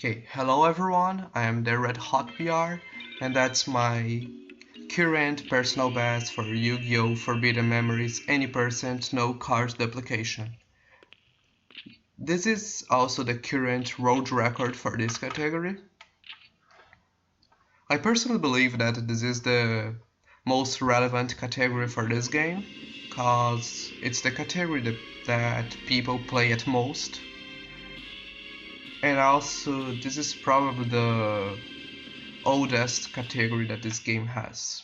Okay, hello everyone, I am the Red Hot PR, and that's my current personal best for Yu-Gi-Oh! Forbidden Memories Any Percent No Card Duplication. This is also the current world record for this category. I personally believe that this is the most relevant category for this game, cause it's the category that people play at most. And also, this is probably the oldest category that this game has.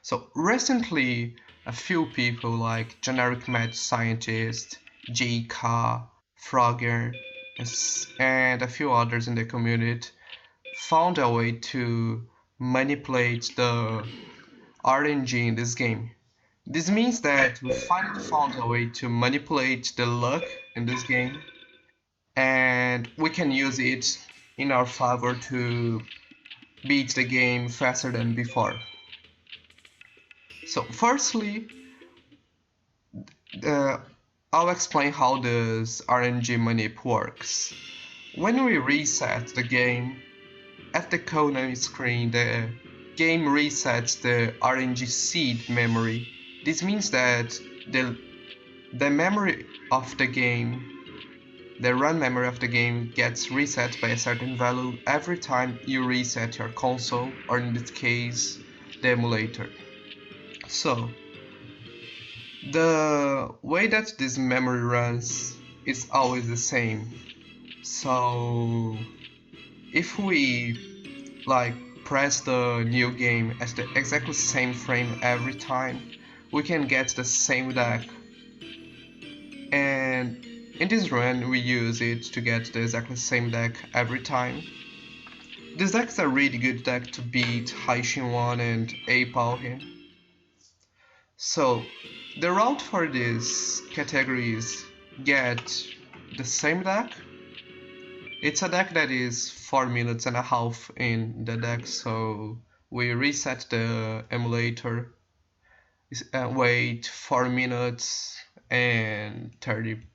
So recently, a few people like Generic Mad Scientist, JK, Frogger, and a few others in the community found a way to manipulate the RNG in this game. This means that we finally found a way to manipulate the luck in this game, and we can use it in our favor to beat the game faster than before. So firstly, I'll explain how this RNG manip works. When we reset the game, at the corner screen the game resets the RNG seed memory. This means that the memory of the game, the run memory of the game gets reset by a certain value every time you reset your console, or in this case, the emulator. So, the way that this memory runs is always the same. So, if we press the new game at the exactly same frame every time, we can get the same deck. And in this run, we use it to get the exactly same deck every time. This deck is a really good deck to beat Haishin 1 and Apalhin. So, the route for this category is get the same deck. It's a deck that is 4.5 minutes in the deck, so we reset the emulator, wait 4 minutes and 30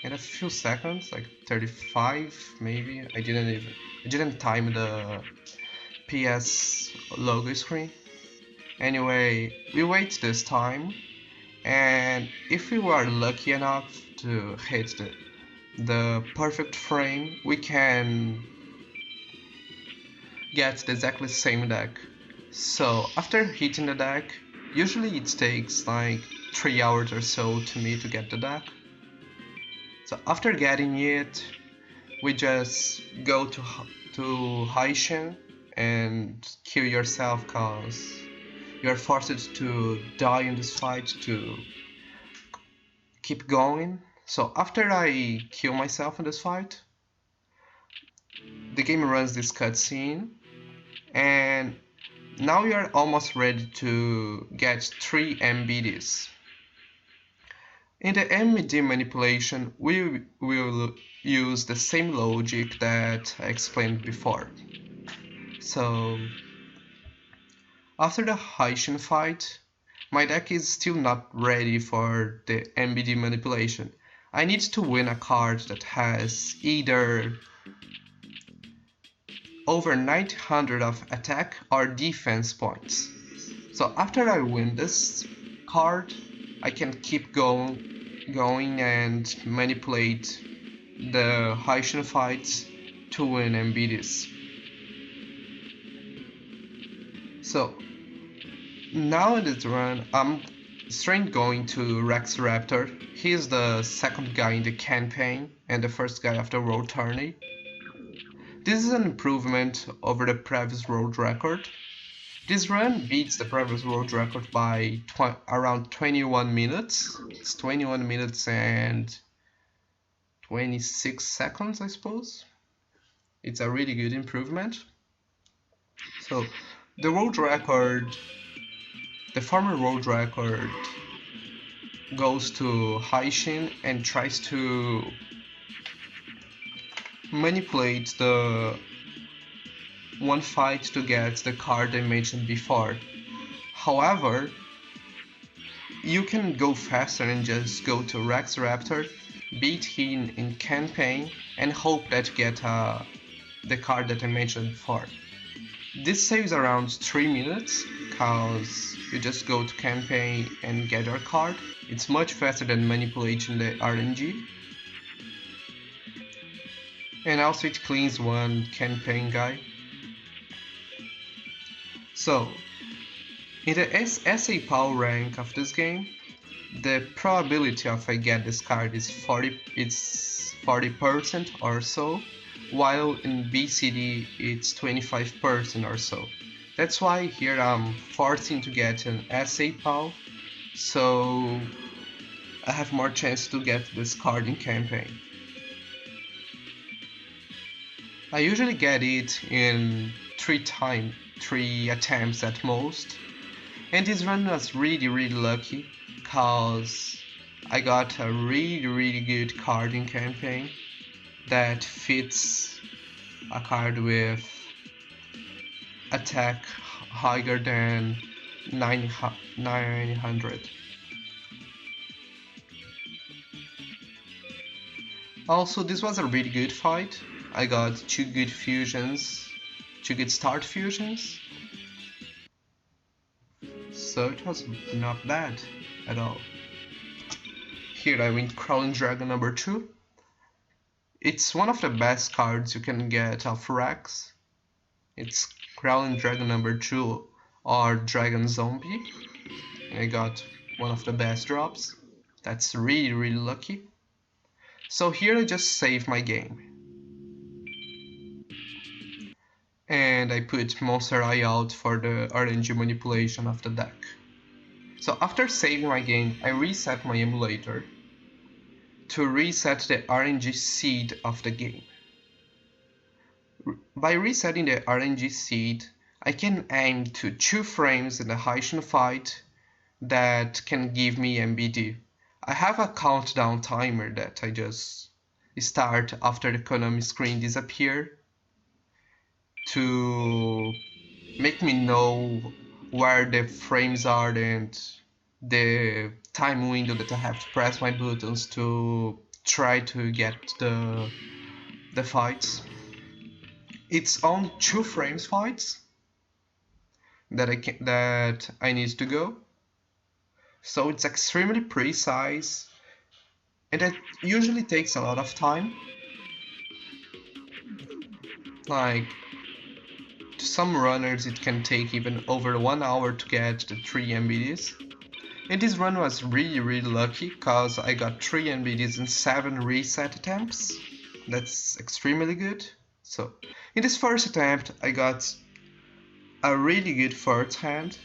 and a few seconds, like 35 maybe. I didn't time the PS logo screen. Anyway, we wait this time, and if we were lucky enough to hit the perfect frame, we can get the exactly same deck. So after hitting the deck, usually it takes like 3 hours or so to me to get the deck. So after getting it, we just go to Haishin and kill yourself, cause you're forced to die in this fight to keep going. So after I kill myself in this fight, the game runs this cutscene, and now you are almost ready to get 3 MBDs. In the MD manipulation, we will use the same logic that I explained before. So, after the Haishin fight, my deck is still not ready for the MBD manipulation. I need to win a card that has either over 900 of attack or defense points. So after I win this card, I can keep going and manipulate the Haishin fights to win MBDs. So now in this run, I'm straight going to Rex Raptor. He's the second guy in the campaign and the first guy of the world tourney. This is an improvement over the previous world record. This run beats the previous world record by around 21 minutes. It's 21 minutes and 26 seconds, I suppose. It's a really good improvement. So, the world record, the former world record, goes to Haishin and tries to manipulate the one fight to get the card I mentioned before. However, you can go faster and just go to Rex Raptor beat him in campaign, and hope that you get the card that I mentioned before. This saves around 3 minutes, cause you just go to campaign and get your card. It's much faster than manipulating the RNG. And also it cleans one campaign guy. So, in the SA PAL rank of this game, the probability of I get this card is 40% or so, while in BCD it's 25% or so. That's why here I'm forcing to get an SA PAL, so I have more chance to get this card in campaign. I usually get it in 3 attempts at most, and this run was really lucky, cause I got a really good card in campaign that fits a card with attack higher than 900. Also, this was a really good fight. I got 2 good fusions, 2 good start fusions, so it was not bad at all. Here I win Crawling Dragon number 2. It's one of the best cards you can get of Rex. It's Crawling Dragon number 2 or Dragon Zombie. And I got one of the best drops. That's really lucky. So here I just save my game. And I put Monster Eye out for the RNG manipulation of the deck. So after saving my game, I reset my emulator to reset the RNG seed of the game. By resetting the RNG seed, I can aim to 2 frames in the Haitian fight that can give me MBD. I have a countdown timer that I just start after the Konami screen disappears to make me know where the frames are and the time window that I have to press my buttons to try to get the fights. It's only 2 frames fights that I need to go. So it's extremely precise, and it usually takes a lot of time. Like, to some runners it can take even over 1 hour to get the 3 MBDs. And this run was really lucky, cause I got 3 MBDs in 7 reset attempts. That's extremely good. So, in this first attempt I got a really good first hand.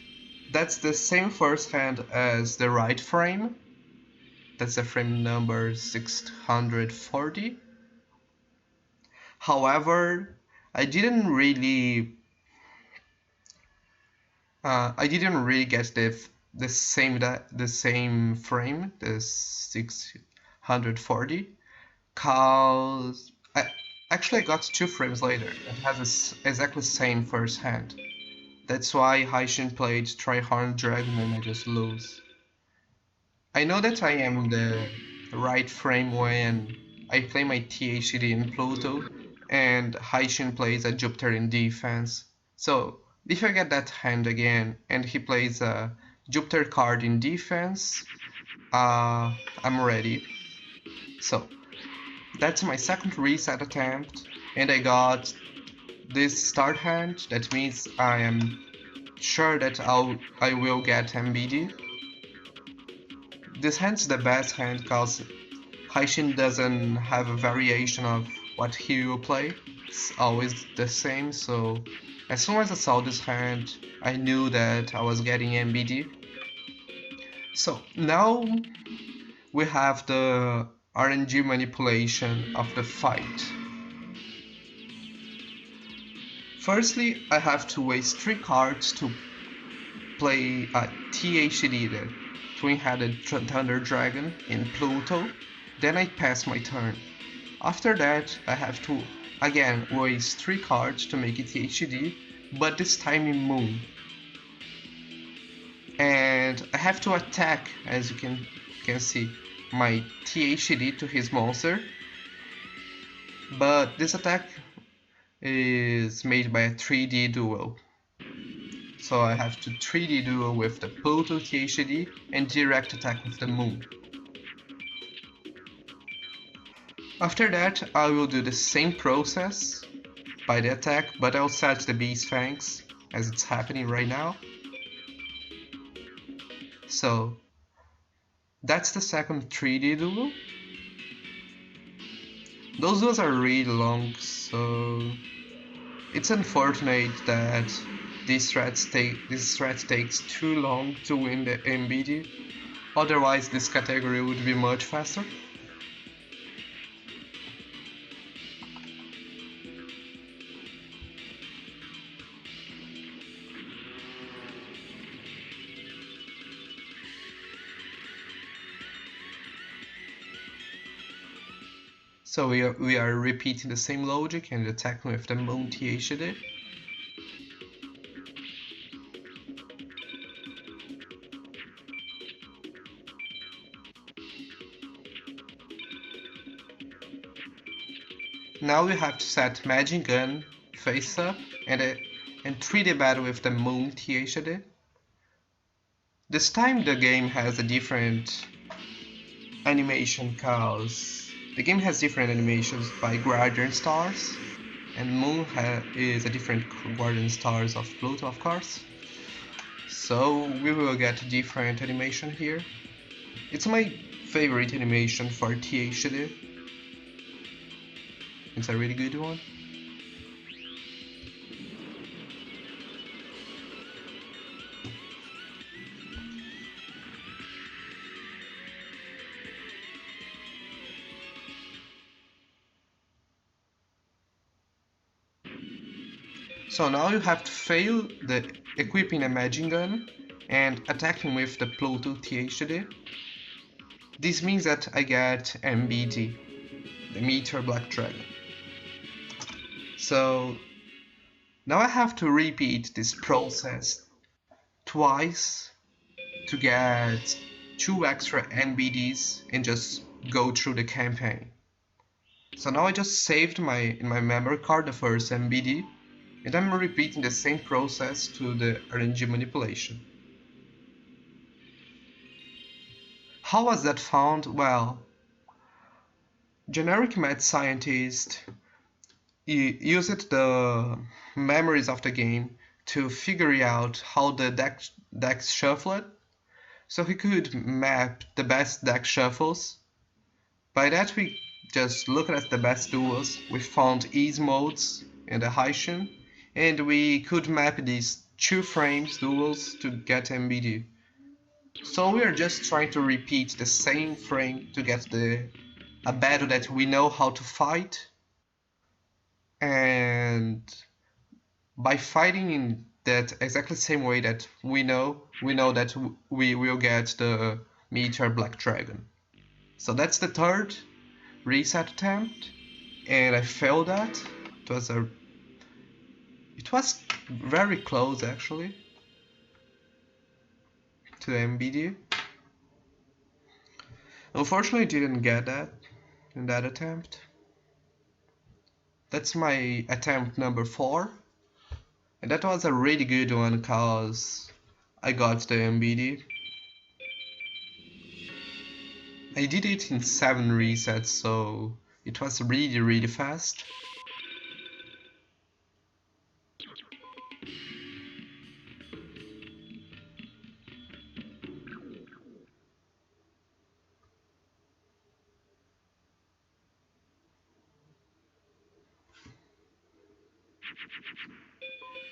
That's the same first hand as the right frame. That's the frame number 640. However, I didn't really get the same frame, the 640, cause I got 2 frames later. It has exactly the same first hand. That's why Haitian played Tryhard Dragon and I just lose. I know that I am the right frame when I play my THD in Pluto and Haitian plays a Jupiter in defense. So if I get that hand again and he plays a Jupiter card in defense, I'm ready. So that's my second reset attempt, and I got this start hand. That means I am sure that I will get MBD. This hand's the best hand because Haishin doesn't have a variation of what he will play. It's always the same, so as soon as I saw this hand, I knew that I was getting MBD. So now we have the RNG manipulation of the fight. Firstly, I have to waste 3 cards to play a THD, the Twin-Headed Thunder Dragon, in Pluto. Then I pass my turn. After that, I have to again waste 3 cards to make it THD, but this time in Moon. And I have to attack, as you can see. my THD to his monster, but this attack is made by a 3D duel. So I have to 3D duel with the Pluto THD and direct attack with the Moon. After that, I will do the same process by the attack, but I'll set the Beast Fangs as it's happening right now. So that's the second 3D duel. Those duels are really long, so it's unfortunate that this threat takes too long to win the MBD. Otherwise, this category would be much faster. So we are repeating the same logic and attacking with the Moon THD. Now we have to set Magic Gun face up and 3D battle with the Moon THD. This time the game has a different animation cause the game has different animations by Guardian Stars, and Moon is a different Guardian Stars of Pluto, of course. So we will get a different animation here. It's my favorite animation for THD. It's a really good one. So now you have to fail the equipping a Magic Gun and attacking with the Pluto THD. This means that I get MBD, the Meteor Black Dragon. So now I have to repeat this process twice to get 2 extra MBDs and just go through the campaign. So now I just saved in my memory card the first MBD, and I'm repeating the same process to the RNG manipulation. How was that found? Well, generic mad scientists used the memories of the game to figure out how the decks shuffled, so he could map the best deck shuffles. By that we just looked at the best duels, we found ease modes and a Haitian, and we could map these 2 frames duels to get MBD. So we are just trying to repeat the same frame to get a battle that we know how to fight, and by fighting in that exactly same way that we know that we will get the Meteor Black Dragon. So that's the third reset attempt, and I failed that. It was very close actually to MBD. Unfortunately, I didn't get that in that attempt. That's my attempt number 4, and that was a really good one cause I got the MBD. I did it in 7 resets, so it was really fast.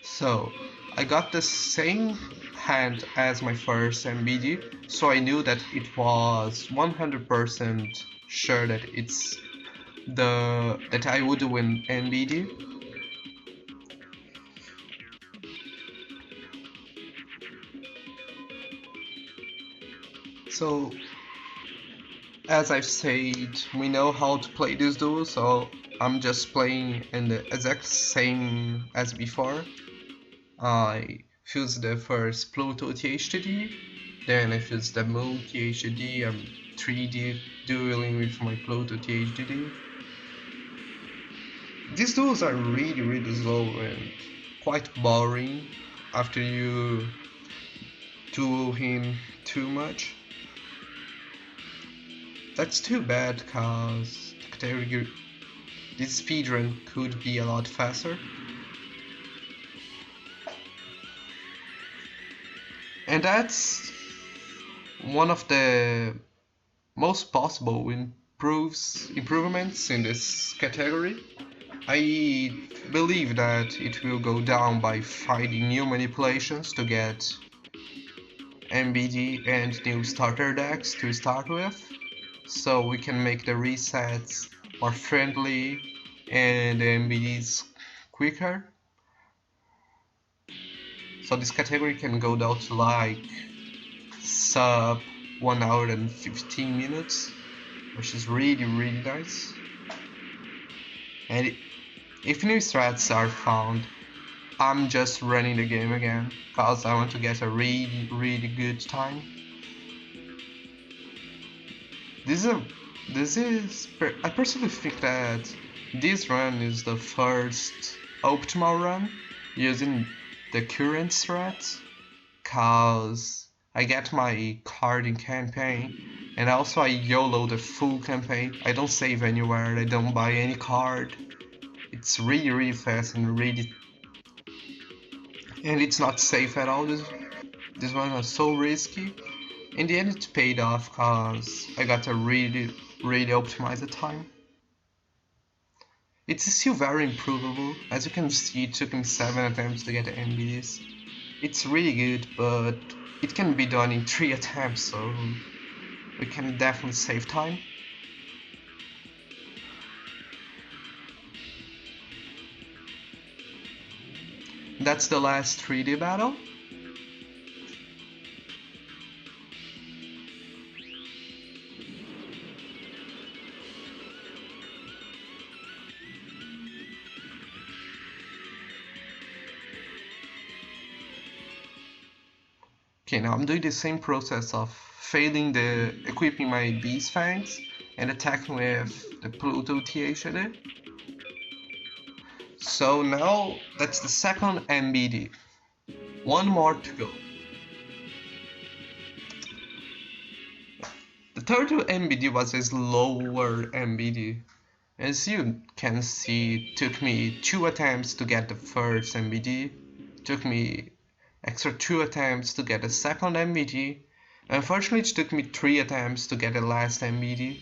So I got the same hand as my first MBD, so I knew that it was 100% sure that that I would win MBD. So as I've said, we know how to play this duel, so I'm just playing in the exact same as before. I fused the first Pluto THD, then I fused the Moon THD, I'm 3D dueling with my Pluto THDD. These duels are really slow and quite boring after you duel him too much. That's too bad, cause this speedrun could be a lot faster. And that's one of the most possible improvements in this category. I believe that it will go down by finding new manipulations to get MBD and new starter decks to start with, so we can make the resets more friendly and the MBDs quicker. So this category can go down to like sub 1 hour and 15 minutes, which is really nice. And if new strats are found, I'm just running the game again, cause I want to get a really good time. I personally think that this run is the first optimal run using the current strats, cause I get my card in campaign, and also I YOLO the full campaign. I don't save anywhere, I don't buy any card. It's really fast and it's not safe at all. This one was so risky. In the end, it paid off cause I got a really optimized time. It's still very improvable. As you can see, it took me 7 attempts to get the NBDs. It's really good, but it can be done in 3 attempts, so we can definitely save time. That's the last 3D battle. Okay, now I'm doing the same process of failing the equipping my Beast Fangs and attacking with the Pluto THD. So now that's the second MBD. One more to go. The third MBD was a slower MBD. As you can see, it took me 2 attempts to get the first MBD, took me extra 2 attempts to get the second MBD. Unfortunately, it took me 3 attempts to get the last MBD.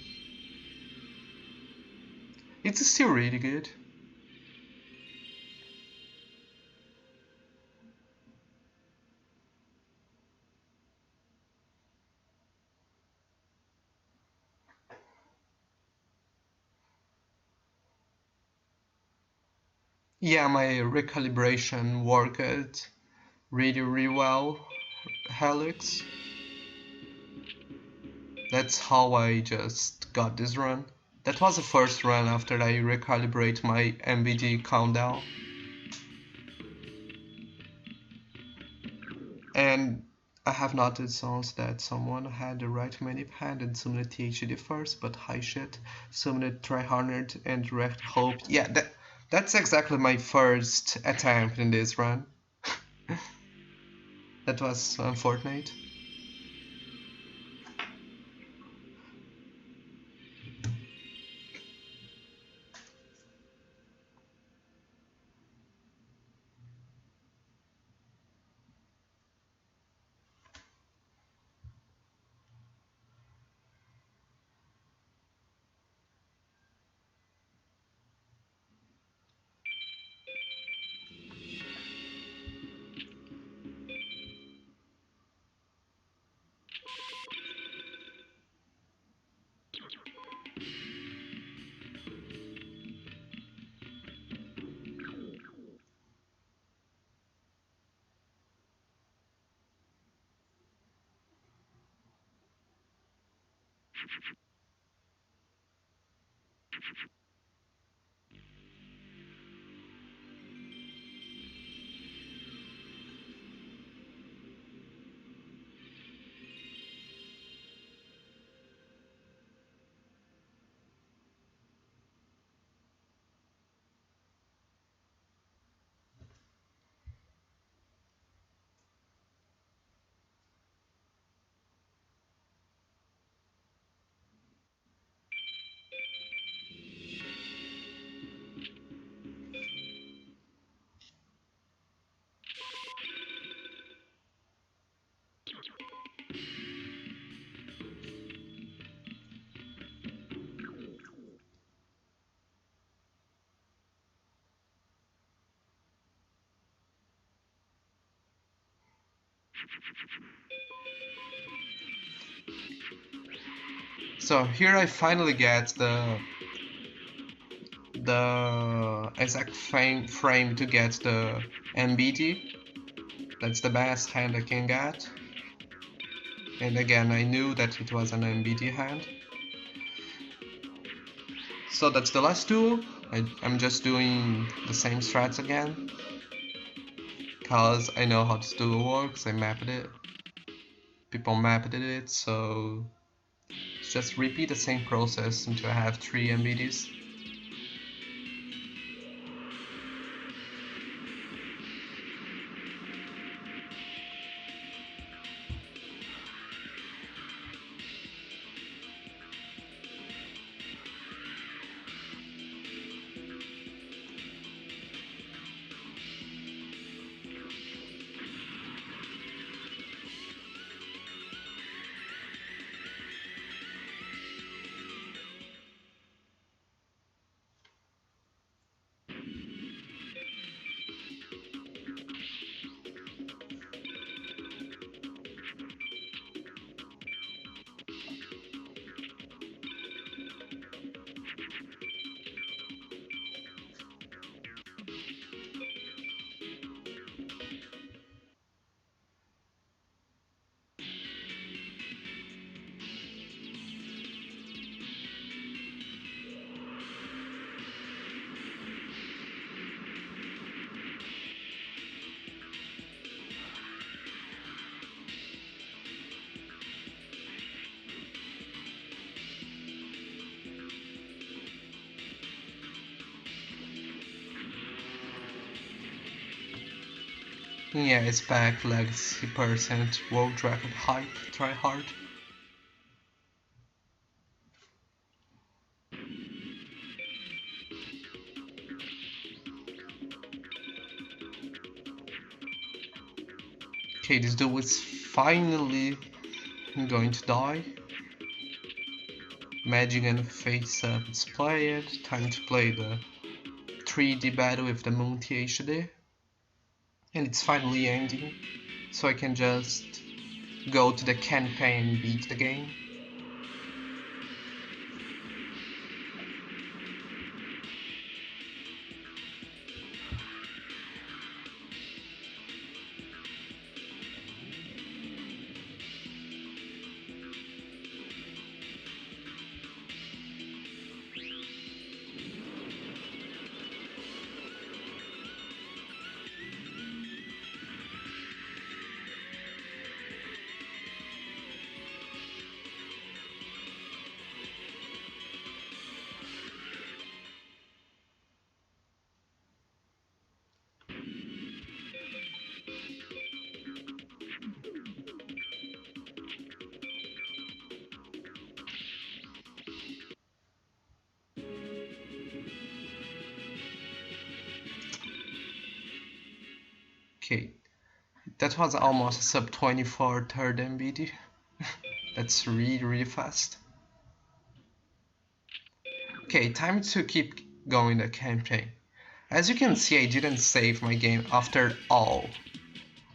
It's still really good. Yeah, my recalibration worked really well, Helix. That's how I just got this run. That was the first run after I recalibrate my MBD countdown. And I have noticed also that someone had the right manip hand and summoned THD first, but high shit, summoned Tryhard and direct hope. Yeah, that's exactly my first attempt in this run. That was unfortunate. So here I finally get the exact frame to get the NBD. That's the best hand I can get. And again, I knew that it was an NBD hand. So that's the last duel. I'm just doing the same strats again, cause I know how this duel works. I mapped it. People mapped it, so just repeat the same process until I have 3 NBDs. Yeah, it's back, legacy percent, world record hype, try hard. Okay, this dude is finally going to die. Magic and face up, it's played. Time to play the 3D battle with the Moon THD. And it's finally ending, so I can just go to the campaign and beat the game. Okay, that was almost a sub 24 third MBD. That's really fast. Okay, time to keep going the campaign. As you can see, I didn't save my game after all.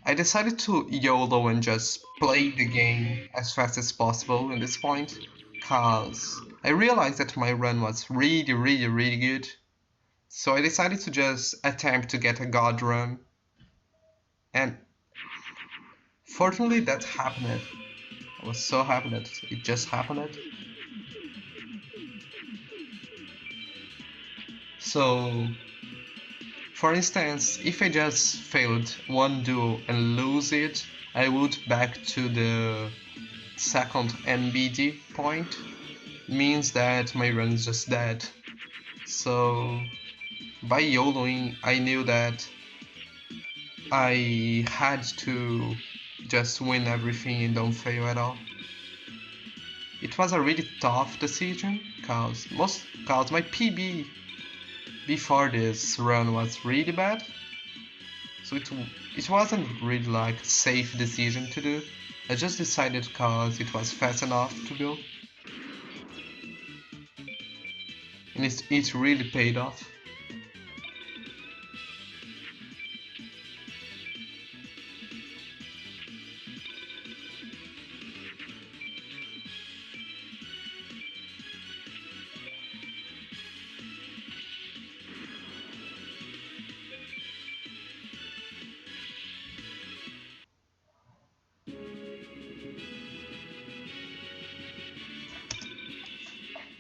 I decided to YOLO and just play the game as fast as possible at this point, cause I realized that my run was really good. So I decided to just attempt to get a god run, and fortunately that happened. I was so happy that it just happened. So, for instance, if I just failed one duel and lose it, I would back to the second NBD point. Means that my run is just dead. So, by YOLOing, I knew that I had to just win everything and don't fail at all. It was a really tough decision, cause my PB before this run was really bad, so it wasn't really like a safe decision to do. I just decided because it was fast enough to go, and it really paid off.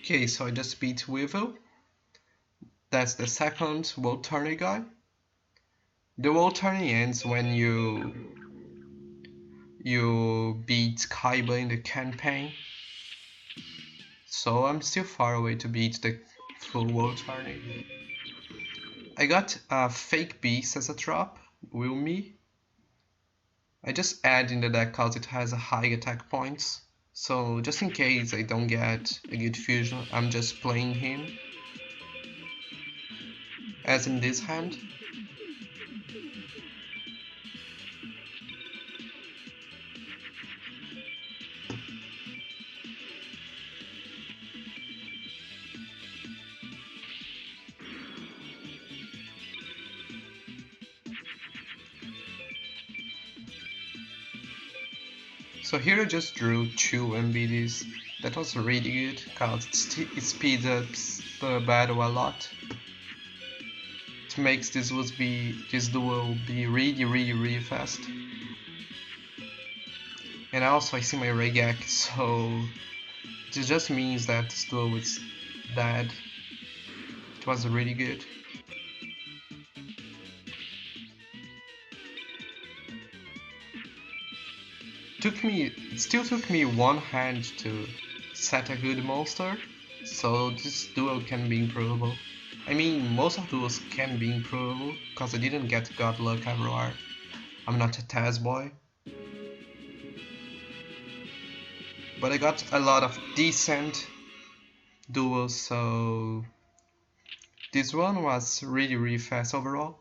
Okay, so I just beat Weevil. That's the second world tourney guy. The world tourney ends when you beat Kaiba in the campaign. So I'm still far away to beat the full world tourney. I got a fake beast as a drop, will me. I just add in the deck cause it has a high attack points. So just in case I don't get a good fusion, I'm just playing him. As in this hand. So here I just drew 2 MBDs. That was really good cause it speeds up the battle a lot. It makes this duel be really fast. And also I see my Regak, so this just means that this duel is dead. It was really good. It still took me one hand to set a good monster, so this duel can be improvable. I mean, most of duels can be improvable, cause I didn't get God Luck everywhere. I'm not a Taz boy. But I got a lot of decent duels, so this one was really fast overall.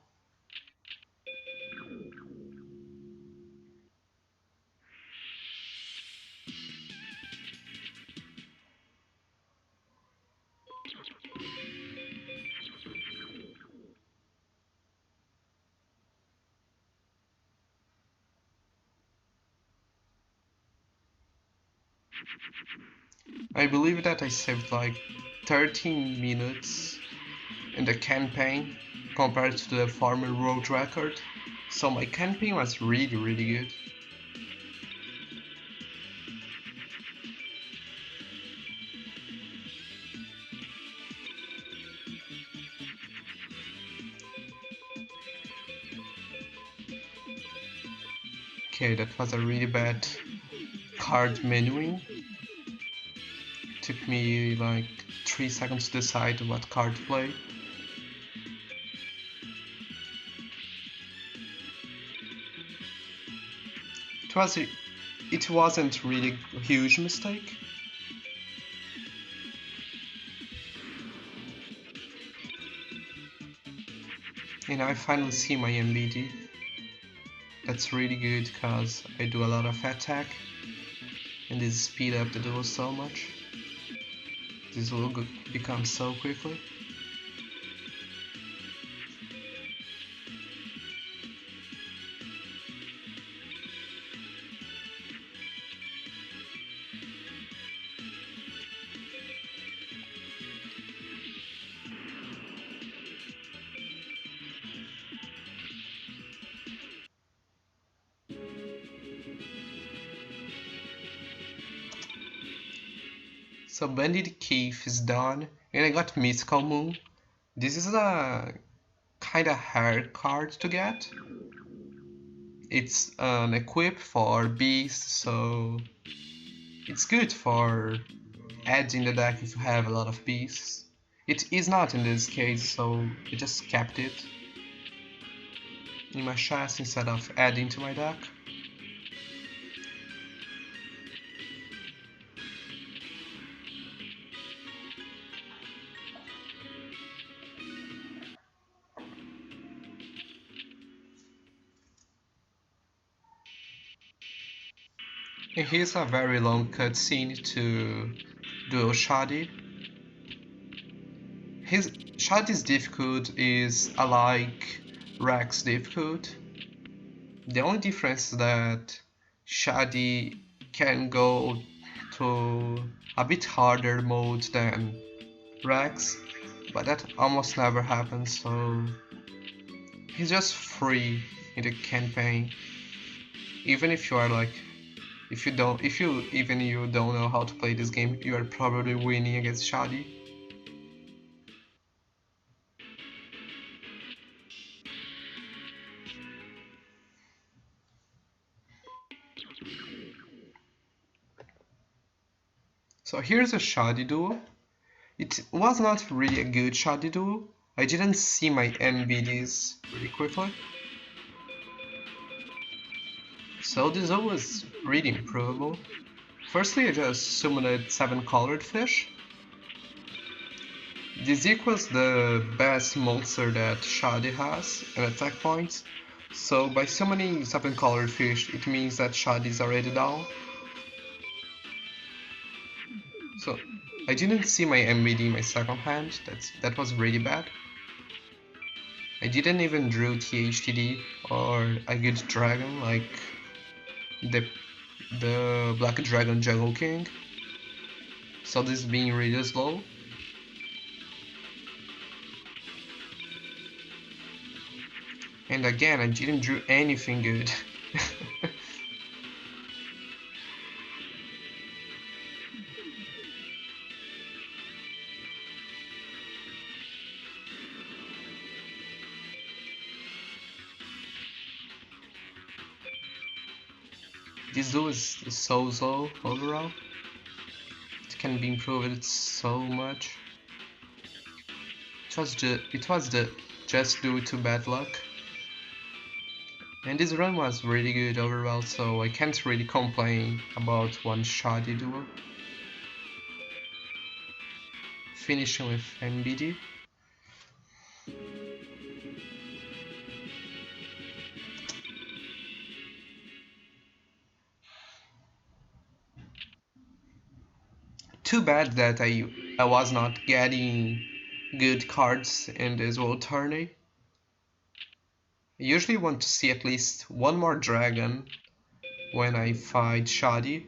I believe that I saved like 13 minutes in the campaign compared to the former world record, so my campaign was really good. Okay, that was a really bad card menuing. Took me like 3 seconds to decide what card to play. It wasn't really a huge mistake. And I finally see my MBD. That's really good because I do a lot of attack and this speed up the duel so much. This will become so quickly. So Bandit Keith is done, and I got Mystical Moon. This is a kinda hard card to get. It's an equip for beasts, so it's good for adding the deck if you have a lot of beasts. It is not in this case, so I just kept it in my chest instead of adding to my deck. And here's a very long cutscene to duel Shadi. Shadi's difficult is alike Rex difficult. The only difference is that Shadi can go to a bit harder mode than Rex, but that almost never happens, so he's just free in the campaign. Even if you are like, if you even you don't know how to play this game, you are probably winning against Shadi. So here's a Shadi duel. It was not really a good Shadi duel. I didn't see my NBDs really quickly. So this duel was really improvable. Firstly, I just summoned 7 colored fish. This equals the best monster that Shadi has and attack points. So by summoning 7 colored fish, it means that Shadi is already down. So I didn't see my MBD in my second hand, that was really bad. I didn't even drew THTD or a good dragon like the Black Dragon Jungle King. So this being really slow. And again, I didn't draw anything good. This duel is so slow overall. It can be improved so much. It was just due to bad luck. And this run was really good overall, so I can't really complain about one Shadi duel. Finishing with MBD. Too bad that I was not getting good cards in this world tourney. I usually want to see at least one more dragon when I fight Shadi,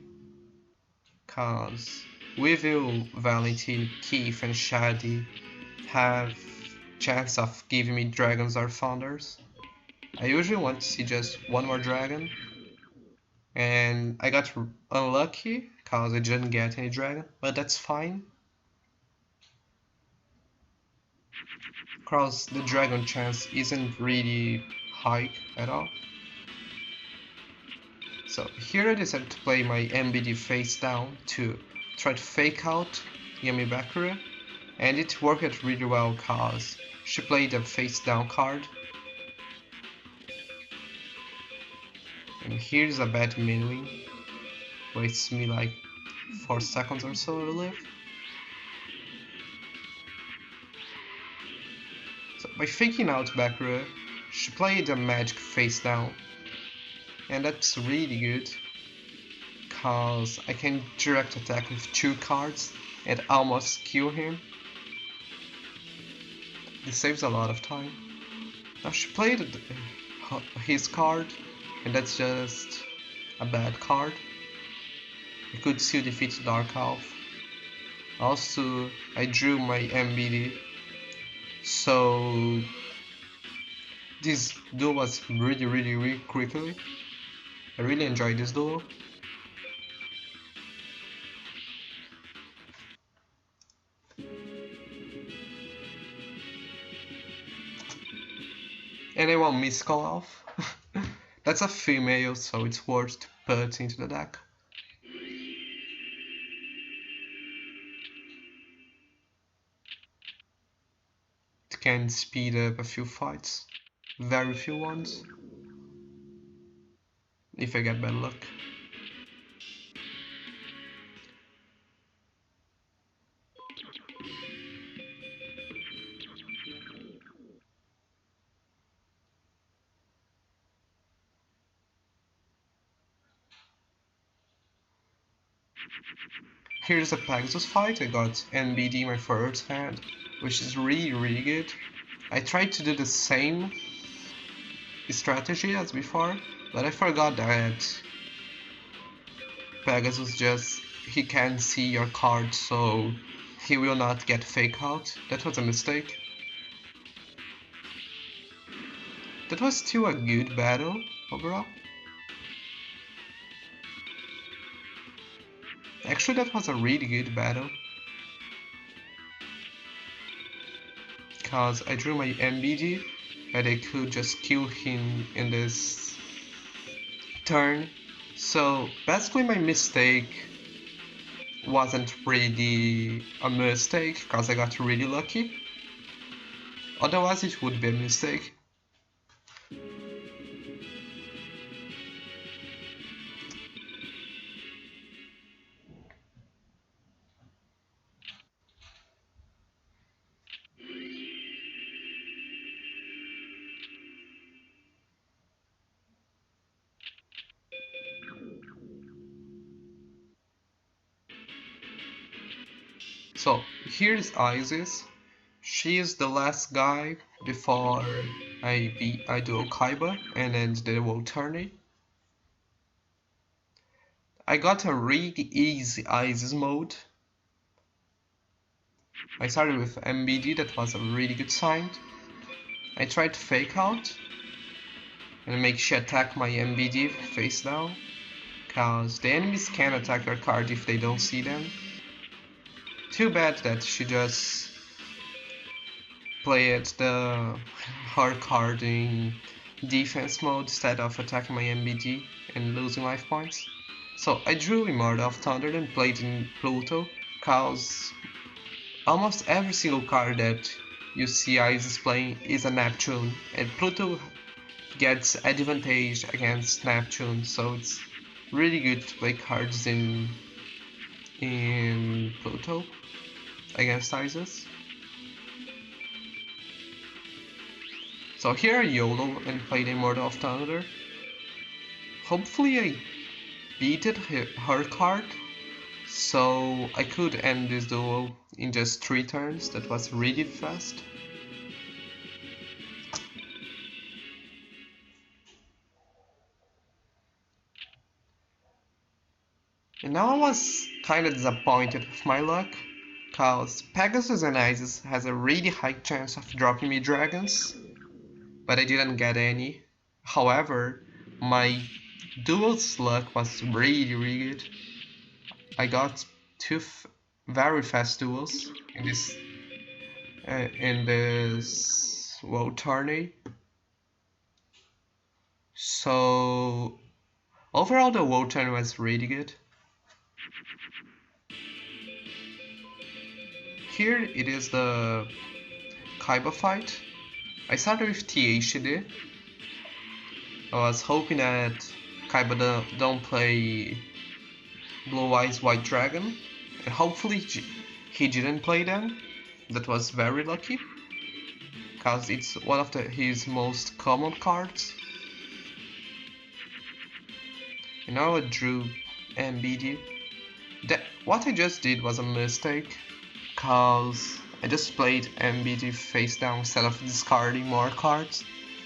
cause Weevil, Valentine, Keith and Shadi have chance of giving me dragons or founders. I usually want to see just one more dragon, and I got unlucky cause I didn't get any dragon, but that's fine. Cause the dragon chance isn't really high at all. So here I decided to play my MBD face down to try to fake out Yami Bakura, and it worked really well cause she played a face down card. And here's a bad minuing, wastes me like 4 seconds or so, I believe. So by faking out Bakura, she played a magic face down, and that's really good cause I can direct attack with 2 cards and almost kill him. This saves a lot of time. Now she played his card, and that's just a bad card. I could still defeat Dark Elf. Also, I drew my MBD, so this duel was really quickly. I really enjoyed this duel. Anyone miss call off? That's a female, so it's worth to put into the deck. It can speed up a few fights, very few ones, if I get bad luck. Here's a Pegasus fight. I got NBD my first hand, which is really good. I tried to do the same strategy as before, but I forgot that Pegasus he can't see your card, so he will not get fake out. That was a mistake. That was still a good battle overall. Actually, that was a really good battle. Because I drew my MBD and I could just kill him in this turn. So basically my mistake wasn't really a mistake because I got really lucky. Otherwise it would be a mistake. So here's Isis. She is the last guy before I do Kaiba and then the world tourney. I got a really easy Isis mode. I started with MBD, that was a really good sign. I tried to fake out and make she attack my MBD face down, cause the enemies can attack your card if they don't see them. Too bad that she just played her card in defense mode instead of attacking my MBD and losing life points. So I drew Immortal of Thunder and played in Pluto, cause almost every single card that you see Isis playing is a Neptune, and Pluto gets advantage against Neptune, so it's really good to play cards in Pluto against Isis. So here I YOLO and played Immortal of Thunder. Hopefully I beated her card, so I could end this duel in just 3 turns. That was really fast. And now I was kinda disappointed with my luck, cause Pegasus and Isis has a really high chance of dropping me dragons, but I didn't get any. However, my duel's luck was really good. I got 2 very fast duels in this world tourney. So overall the world tourney was really good. Here it is the Kaiba fight. I started with THD. I was hoping that Kaiba don't play Blue Eyes White Dragon, and hopefully he didn't play them. That was very lucky, because it's one of his most common cards. And now I drew MBD. What I just did was a mistake, because I just played MBD face down instead of discarding more cards.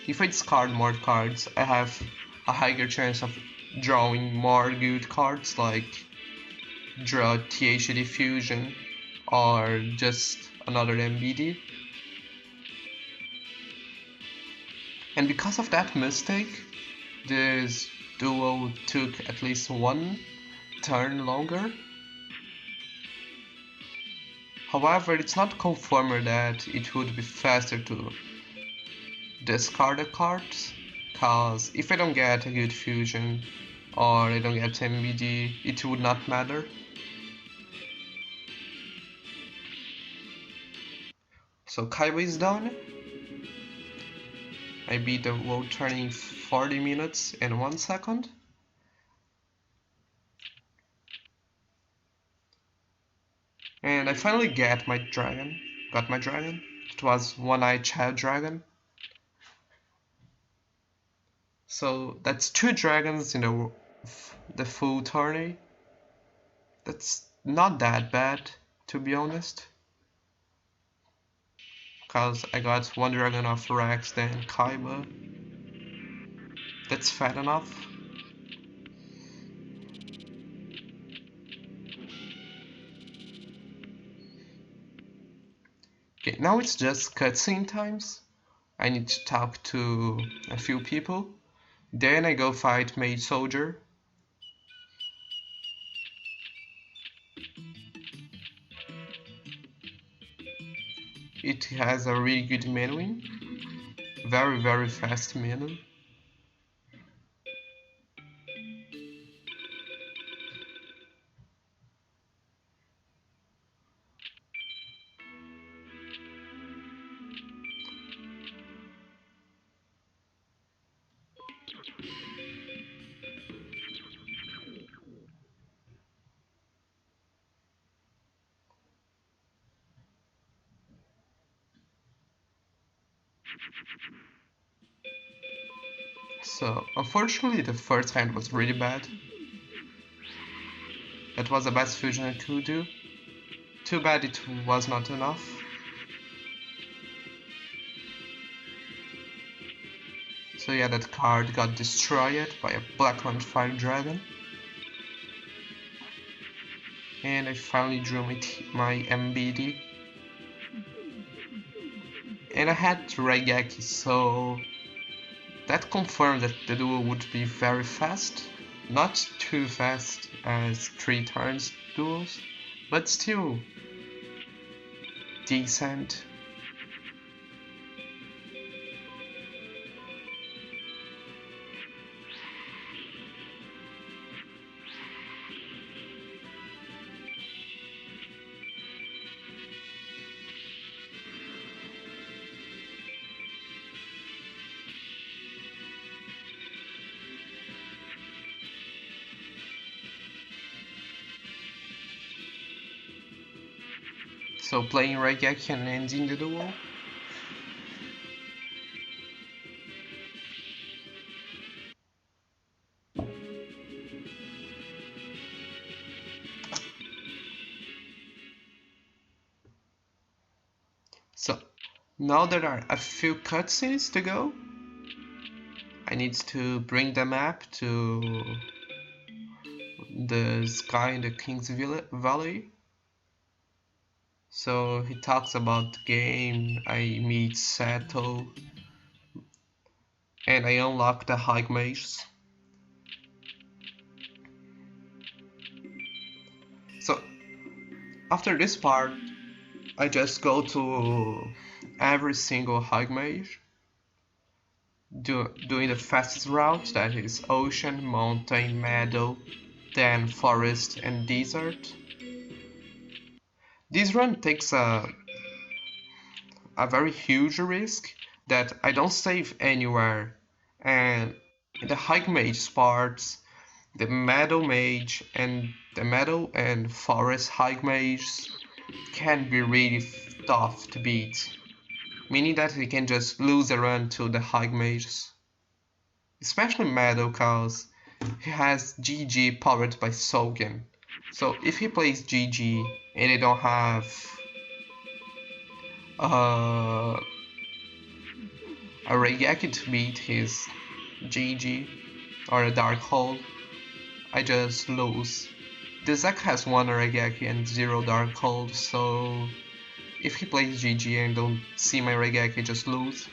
If I discard more cards, I have a higher chance of drawing more good cards, like draw THD Fusion or just another MBD. And because of that mistake, this duel took at least 1 turn longer. However, it's not confirmed that it would be faster to discard the cards, cause if I don't get a good fusion or I don't get MBD, it would not matter. So Kaiba is done. I beat the world tourney in 40 minutes and 1 second. And I finally got my dragon. It was one-eyed child dragon. So that's 2 dragons in the full tourney. That's not that bad, to be honest. Cause I got one dragon of Rex, then Kaiba. That's fat enough. Okay, now it's just cutscene times. I need to talk to a few people. Then I go fight Mage Soldier. It has a really good menuing. Very fast menu. So, unfortunately, the first hand was really bad. That was the best fusion I could do. Too bad it was not enough. So yeah, that card got destroyed by a Blackland Fire Dragon. And I finally drew my MBD. And I had Raigeki, so that confirmed that the duel would be very fast. Not too fast as 3 turns duels, but still decent. So playing Raigeki and ending the duel. So now there are a few cutscenes to go. I need to bring the map to the sky in the King's Valley. So he talks about the game, I meet Sato, and I unlock the High Mages. So after this part, I just go to every single High Mage, doing the fastest route, that is Ocean, Mountain, Meadow, then Forest and Desert. This run takes a very huge risk that I don't save anywhere, and in the High Mage parts, the Meadow Mage and the Meadow and Forest High Mages can be really tough to beat, meaning that he can just lose a run to the High Mages. Especially Meadow, cause he has GG powered by Sogen. So if he plays GG and they don't have a Raigeki to beat his GG or a Dark Hole, I just lose. This deck has 1 Raigeki and 0 Dark Hole, so if he plays GG and don't see my Raigeki, I just lose.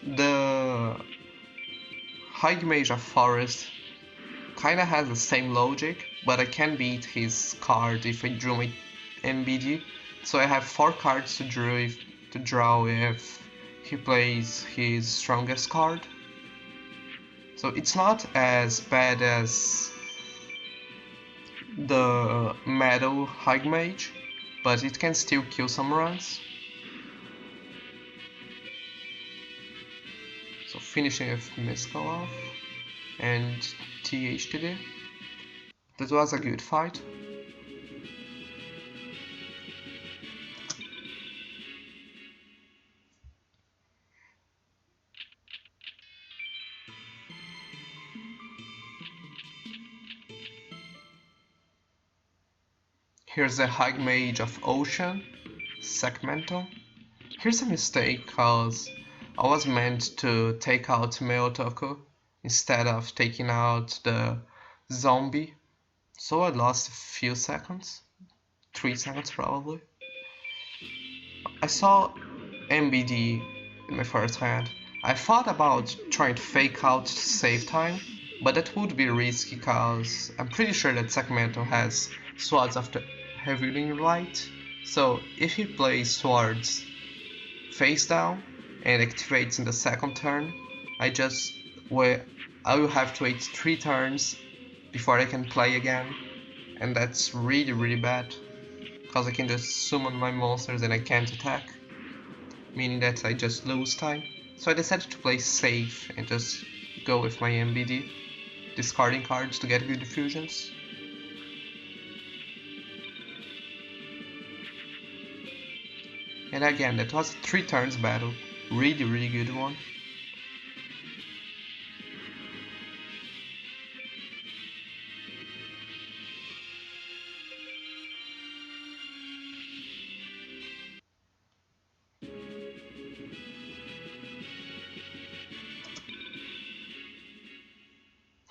The High Mage of Forest kinda has the same logic, but I can beat his card if I drew my MBD. So I have 4 cards to draw if he plays his strongest card. So it's not as bad as the Metal High Mage, but it can still kill some runs. So finishing with Miskalov and THTD. That was a good fight. Here's a high mage of Ocean, Segmental. Here's a mistake cause I was meant to take out Meotoko instead of taking out the zombie. So I lost a few seconds, 3 seconds probably. I saw MBD in my first hand. I thought about trying to fake out to save time, but that would be risky cause I'm pretty sure that Segmental has swords of the healing light. So if he plays swords face down and activates in the second turn, I will have to wait 3 turns before I can play again, and that's really bad because I can just summon my monsters and I can't attack, meaning that I just lose time. So I decided to play safe and just go with my MBD, discarding cards to get good diffusions. And again, that was a 3 turns battle, really good one.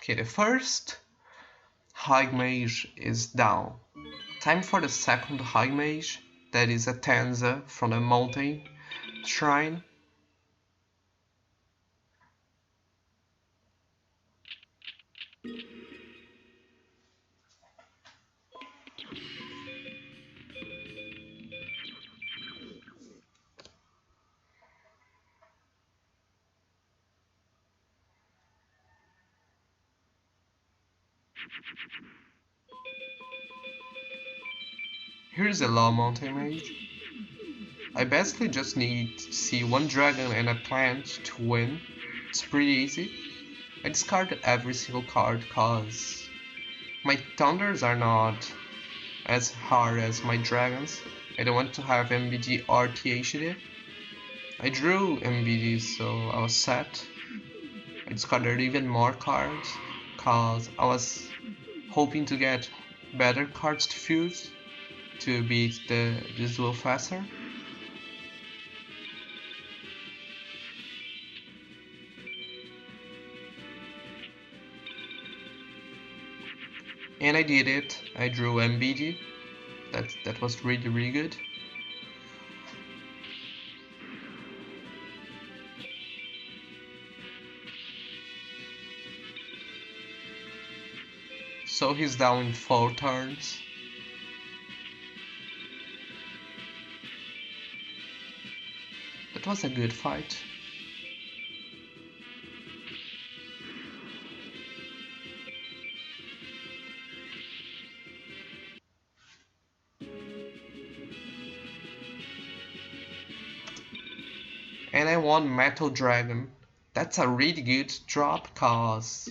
Okay, the first High Mage is down. Time for the second High Mage, that is a Tenza from the Mountain Shrine. Here's a Law Mountain Mage. I basically just need to see one dragon and a plant to win. It's pretty easy. I discarded every single card cause my thunders are not as hard as my dragons. I don't want to have MBD or THD. I drew MBD so I was set. I discarded even more cards cause I was hoping to get better cards to fuse to beat this duel faster. And I did it. I drew MBD. That was really good. So he's down in 4 turns. That was a good fight. And I won Metal Dragon. That's a really good drop cause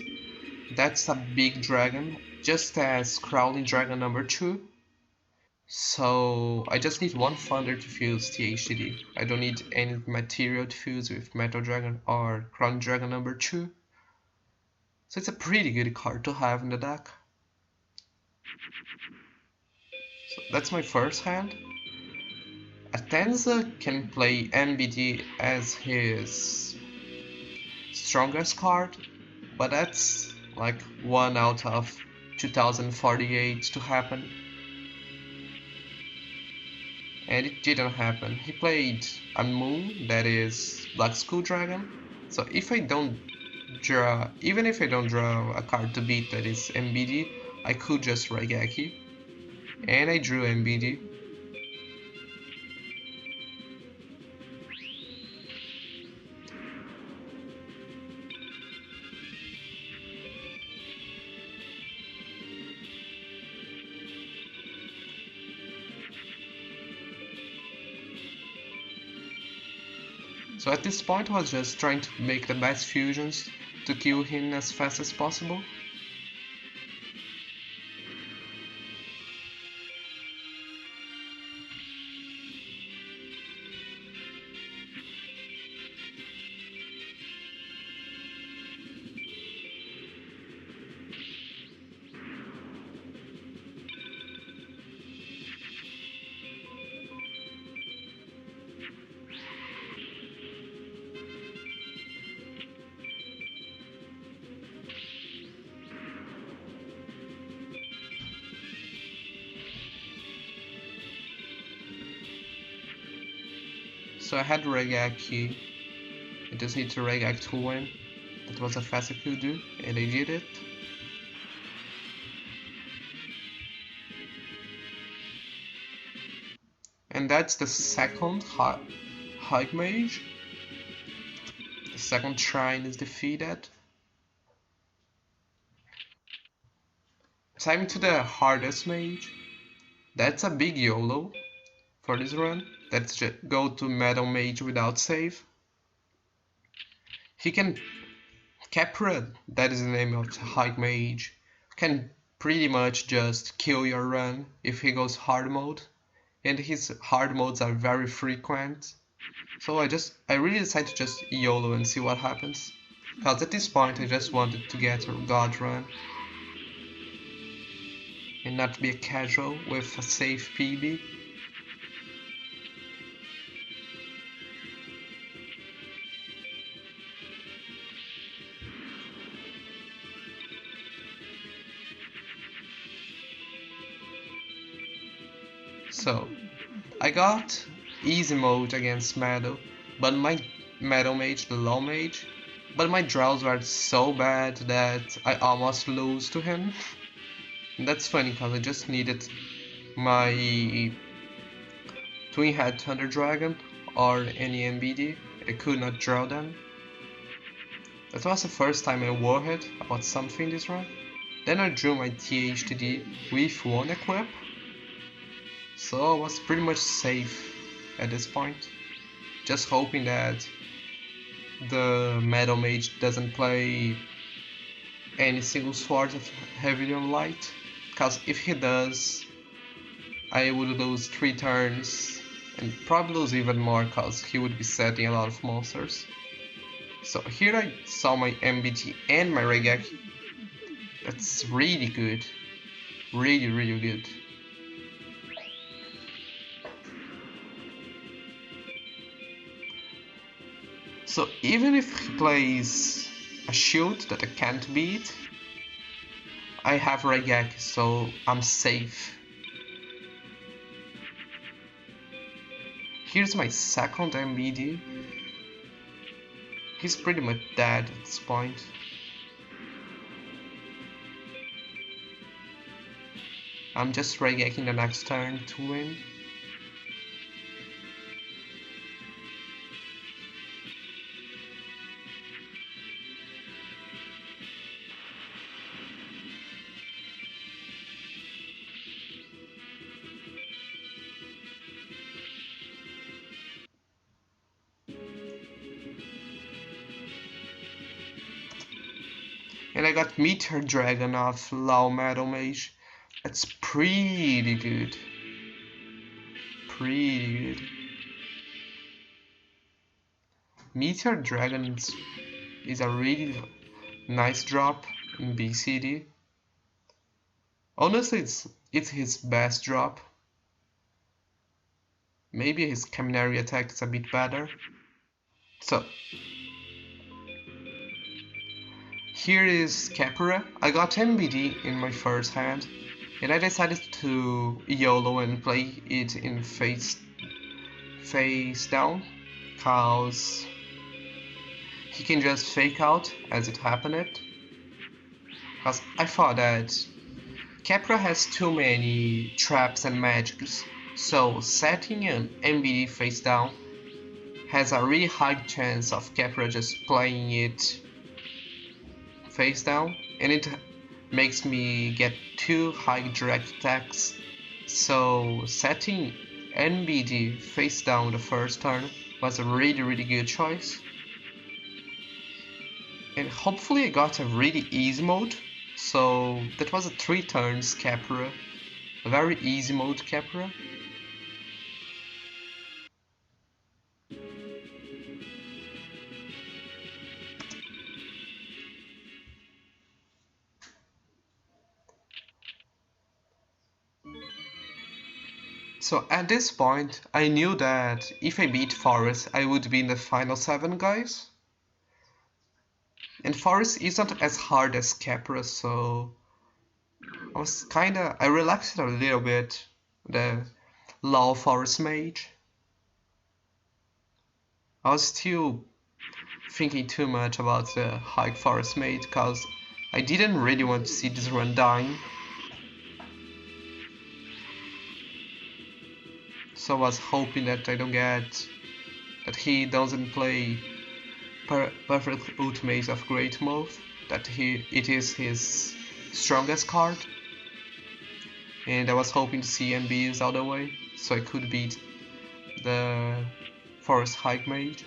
that's a big dragon, just as Crawling Dragon number 2. So I just need one Thunder to fuse THD. I don't need any material to fuse with Metal Dragon or Crawling Dragon number 2. So it's a pretty good card to have in the deck. So that's my first hand. Atenza can play MBD as his strongest card, but that's like 1 out of 2048 to happen. And it didn't happen. He played a Moon, that is Black Skull Dragon. So if I don't draw, even if I don't draw a card to beat that is MBD, I could just Raigeki. And I drew MBD. So at this point I was just trying to make the best fusions to kill him as fast as possible. So I had Regaki. I just need to Regaki to win. That was the fastest I could do, and I did it. And that's the second High Mage. The second shrine is defeated. Time to the hardest mage. That's a big YOLO for this run. Let's just go to Metal Mage without save. He can Capra, that is the name of the High Mage, can pretty much just kill your run if he goes hard mode. And his hard modes are very frequent. So I really decided to just YOLO and see what happens. Because at this point I just wanted to get a God run. And not be a casual with a safe PB. So, I got easy mode against Metal, but my Metal Mage, the low mage, but my draws were so bad that I almost lose to him. And that's funny because I just needed my Twin Head Thunder Dragon or any NBD. I could not draw them. That was the first time I worried about something this run. Then I drew my THTD with one equip. So I was pretty much safe at this point. Just hoping that the Metal Mage doesn't play any single sword of heavily on light. Because if he does, I would lose 3 turns and probably lose even more because he would be setting a lot of monsters. So here I saw my MBT and my Regeki. That's really good. Really good. So even if he plays a shield that I can't beat, I have Regeki, so I'm safe. Here's my second MBD. He's pretty much dead at this point. I'm just Regeking the next turn to win. And I got Meteor Dragon of Low Metal Mage. That's pretty good. Pretty good. Meteor Dragon is a really nice drop in BCD. Honestly, it's his best drop. Maybe his Caminary attack is a bit better. So here is Capra. I got MBD in my first hand, and I decided to YOLO and play it in face down, cause he can just fake out as it happened. Cause I thought that Capra has too many traps and magics, so setting an MBD face down has a really high chance of Capra just playing it face down, and it makes me get 2 high direct attacks. So setting NBD face down the first turn was a really good choice. And hopefully I got a really easy mode. So that was a 3 turns Capra. A very easy mode Capra. So at this point, I knew that if I beat Forest, I would be in the final 7 guys. And Forest isn't as hard as Capra, so I relaxed a little bit, the low Forest Mage. I was still thinking too much about the High Forest Mate because I didn't really want to see this run dying. So I was hoping that that he doesn't play Perfect Ultimate of Great Mode, that it is his strongest card. And I was hoping to see MBs all the way, so I could beat the Forest High Mage.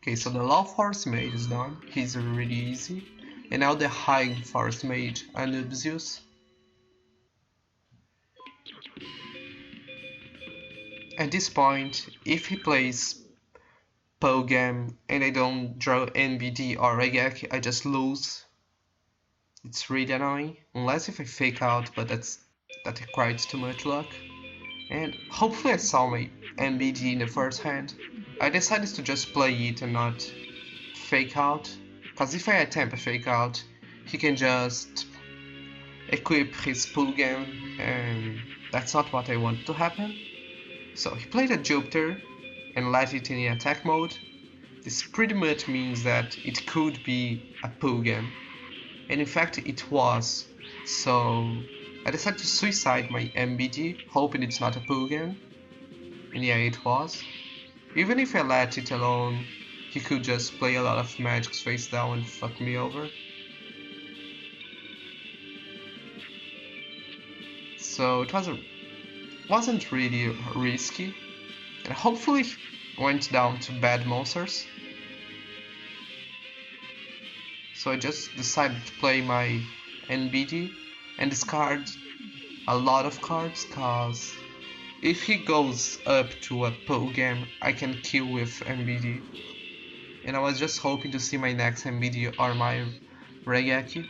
Okay, so the Low Forest Mage is done, he's really easy. And now the High Forest Mage, Anubius. At this point, if he plays Pogam and I don't draw NBD or Regek, I just lose. It's really annoying, unless if I fake out, but that requires too much luck. And hopefully I saw my NBD in the first hand. I decided to just play it and not fake out, because if I attempt a fake out, he can just equip his Pogam, and that's not what I want to happen. So he played a Jupiter and let it in attack mode. This pretty much means that it could be a Pogam, and in fact it was. So I decided to suicide my MBD, hoping it's not a Pogam, and yeah, it was. Even if I let it alone, he could just play a lot of magics face down and fuck me over. So it wasn't really risky, and hopefully went down to bad monsters. So I just decided to play my NBD and discard a lot of cards, cause if he goes up to a Pogam, I can kill with NBD. And I was just hoping to see my next NBD or my Regeki.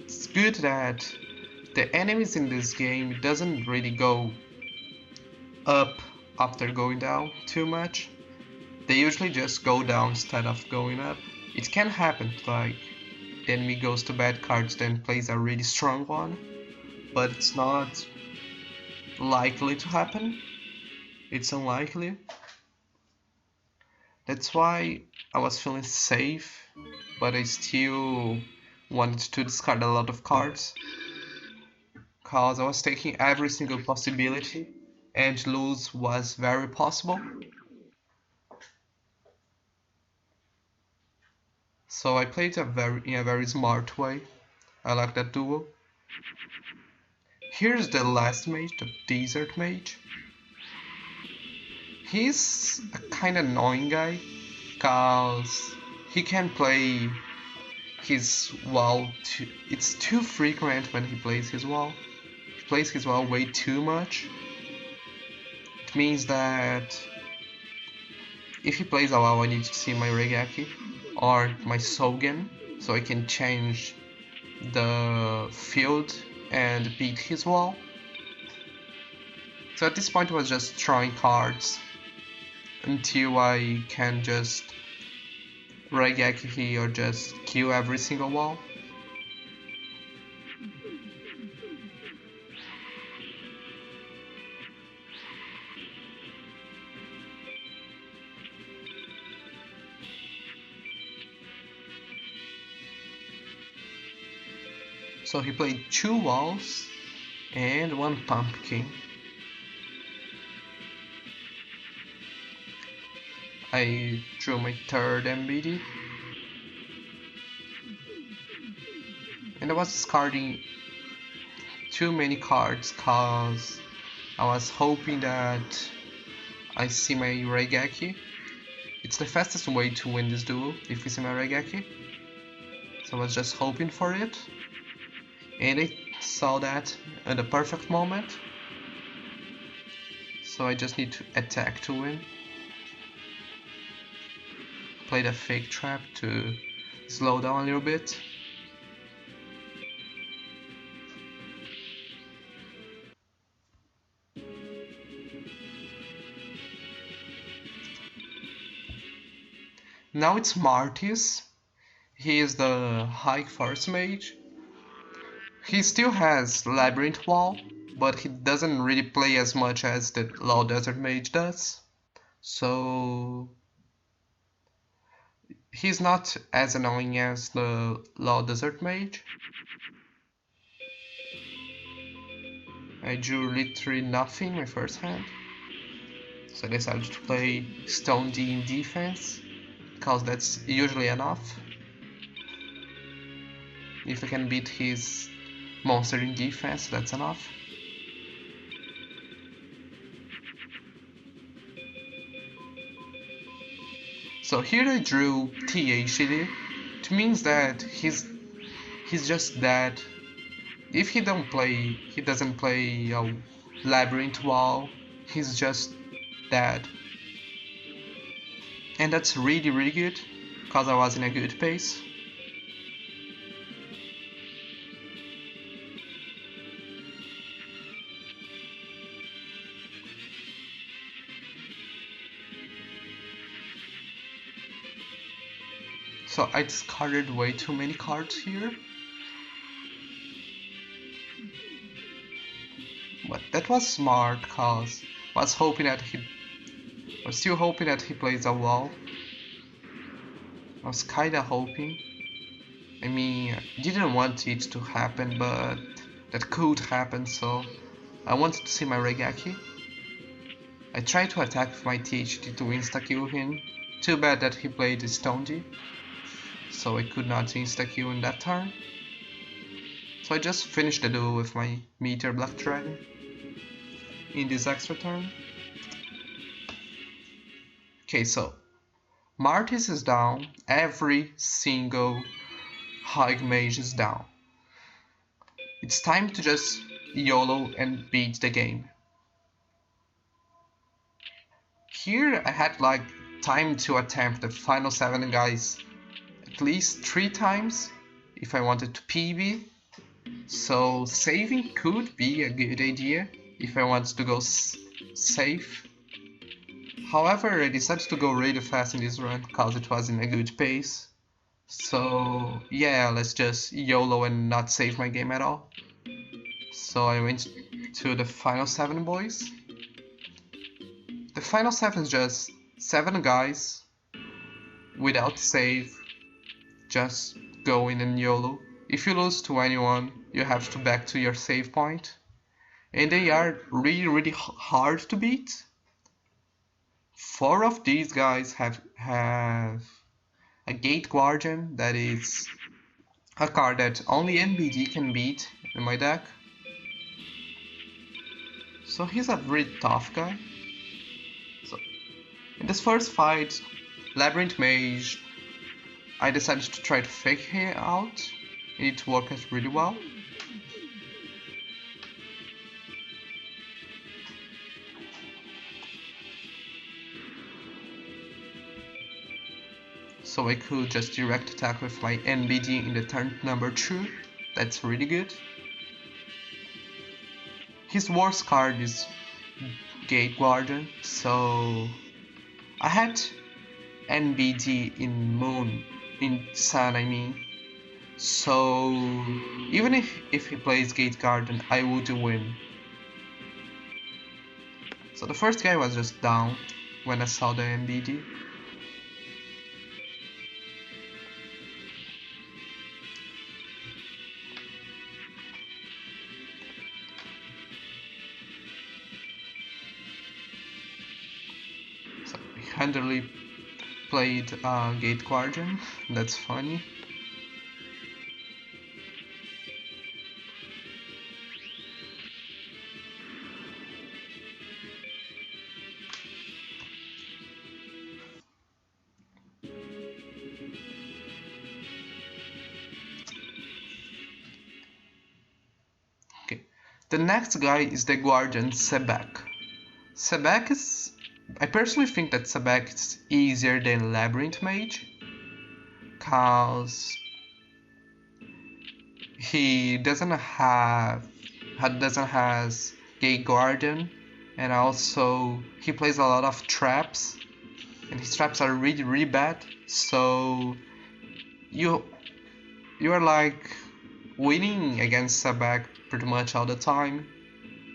It's good that the enemies in this game doesn't really go up after going down too much. They usually just go down instead of going up. It can happen, like the enemy goes to bad cards then plays a really strong one, but it's not likely to happen. It's unlikely. That's why I was feeling safe, but I still wanted to discard a lot of cards, cause I was taking every single possibility and lose was very possible. So I played in a very smart way. I like that duo. Here's the last mage, the Desert Mage. He's a kinda annoying guy, cause he can play his wall it's too frequent when he plays his wall. He plays his wall way too much. It means that if he plays a wall I need to see my Regeki or my Sogen, so I can change the field and beat his wall. So at this point I was just drawing cards until I can just Regeki or just kill every single wall. So he played 2 walls and 1 pumpkin. I drew my third MBD. And I was discarding too many cards cause I was hoping that I see my Regeki. it's the fastest way to win this duel if we see my Regeki. So I was just hoping for it. And I saw that at the perfect moment. So I just need to attack to win. Play the fake trap to slow down a little bit. Now it's Martis. He is the high force mage. He still has Labyrinth Wall, but he doesn't really play as much as the Low Desert Mage does. So he's not as annoying as the Low Desert Mage. I drew literally nothing my first hand. So I decided to play Stone D in defense, because that's usually enough. If I can beat his monster in defense, that's enough. So here I drew THD. It means that he's just dead. If he doesn't play a Labyrinth Wall, he's just dead. And that's really good, because I was in a good pace. So I discarded way too many cards here. But that was smart, cause I was still hoping that he plays a wall. I was kinda hoping. I mean, I didn't want it to happen, but that could happen, so I wanted to see my Regeki. I tried to attack with my THD to insta-kill him. Too bad that he played Stonedy, so I could not insta-kill in that turn. So I just finished the duel with my Meteor Black Dragon in this extra turn. Okay, so Martis is down, every single High Mage is down. It's time to just YOLO and beat the game. Here I had like time to attempt the final 7 guys at least 3 times if I wanted to PB. So saving could be a good idea if I wanted to go safe. However, I decided to go really fast in this run because it was in a good pace. So yeah, let's just YOLO and not save my game at all. So I went to the final 7 boys. The final 7 is just 7 guys without save, just go in and YOLO. If you lose to anyone, you have to back to your save point. And they are really hard to beat. 4 of these guys have a Gate Guardian, that is a card that only NBD can beat in my deck. So he's a really tough guy. So in this first fight, Labyrinth Mage, I decided to try to fake him out. It worked really well. So I could just direct attack with my NBD in the turn number 2. That's really good. His worst card is Gate Guardian, so I had NBD in Moon, in Sun I mean. So even if he plays Gate Guardian, I would win. So the first guy was just down when I saw the NBD. So he handily played Gate Guardian, that's funny. The next guy is the Guardian Sebek. Sebek is... I personally think that Sebek is easier than Labyrinth Mage, cause he doesn't has Gate Guardian, and also he plays a lot of traps, and his traps are really bad. So you are like winning against Sebek pretty much all the time,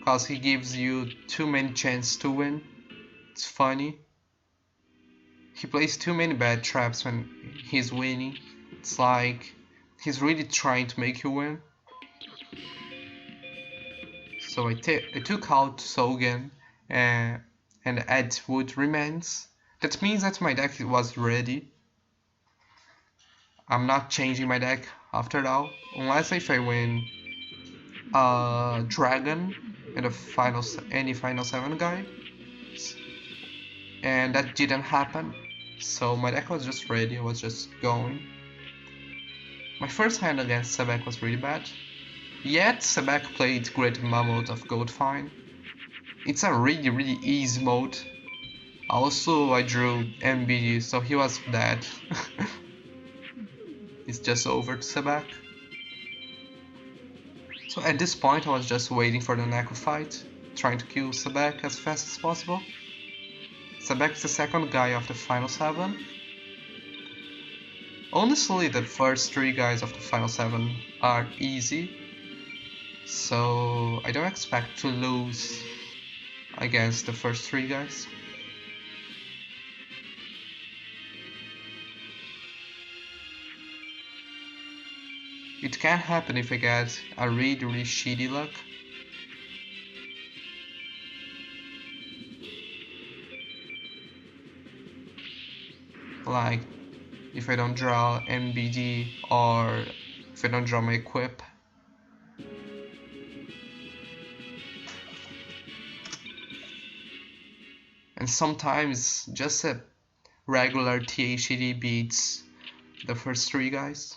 cause he gives you too many chances to win. It's funny. He plays too many bad traps when he's winning. It's like he's really trying to make you win. So I took out Sogan and add wood remains. That means that my deck was ready. I'm not changing my deck after all, unless if I win Dragon and any final 7 guy. And that didn't happen. So my deck was just ready, I was just going. My first hand against Sebek was really bad. Yet Sebek played Great Mammoth of Goldfine. It's a really easy mode. Also I drew MBD, so he was dead. It's just over to Sebek. So at this point I was just waiting for the Neko fight, trying to kill Sebek as fast as possible. Sebek is the second guy of the final 7. Honestly, the first 3 guys of the final 7 are easy, so I don't expect to lose against the first 3 guys. It can happen if I get a really shitty luck. Like if I don't draw MBD or if I don't draw my equip. And sometimes just a regular THD beats the first 3 guys.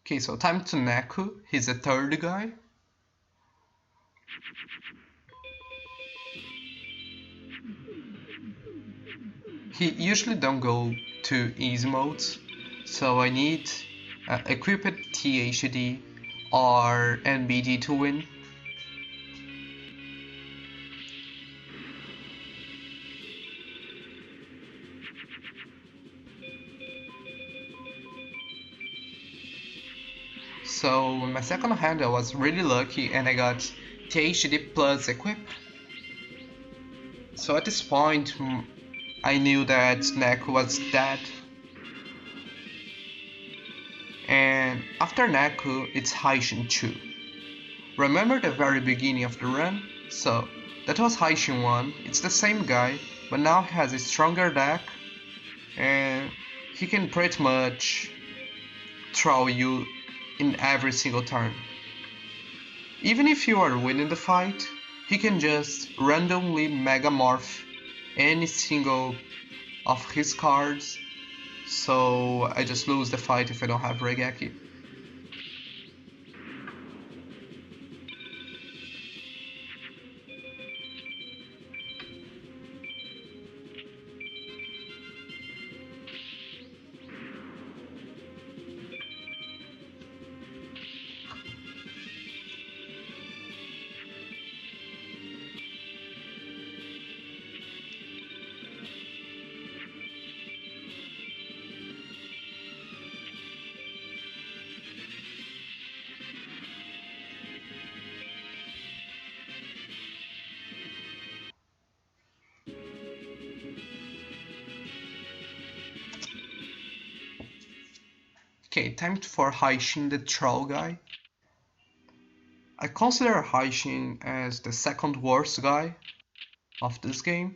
Okay, so time to Neku. He's the third guy. He usually don't go to easy modes, so I need equipped THD or NBD to win. So in my second hand I was really lucky and I got THD plus equip. So at this point I knew that Neku was dead. And after Neku, it's Haishin 2. Remember the very beginning of the run? So that was Haishin 1, it's the same guy, but now he has a stronger deck and he can pretty much throw you in every single turn. Even if you are winning the fight, he can just randomly megamorph any single of his cards, so I just lose the fight if I don't have Regeki. Okay, time for Haishin the troll guy. I consider Haishin as the second worst guy of this game.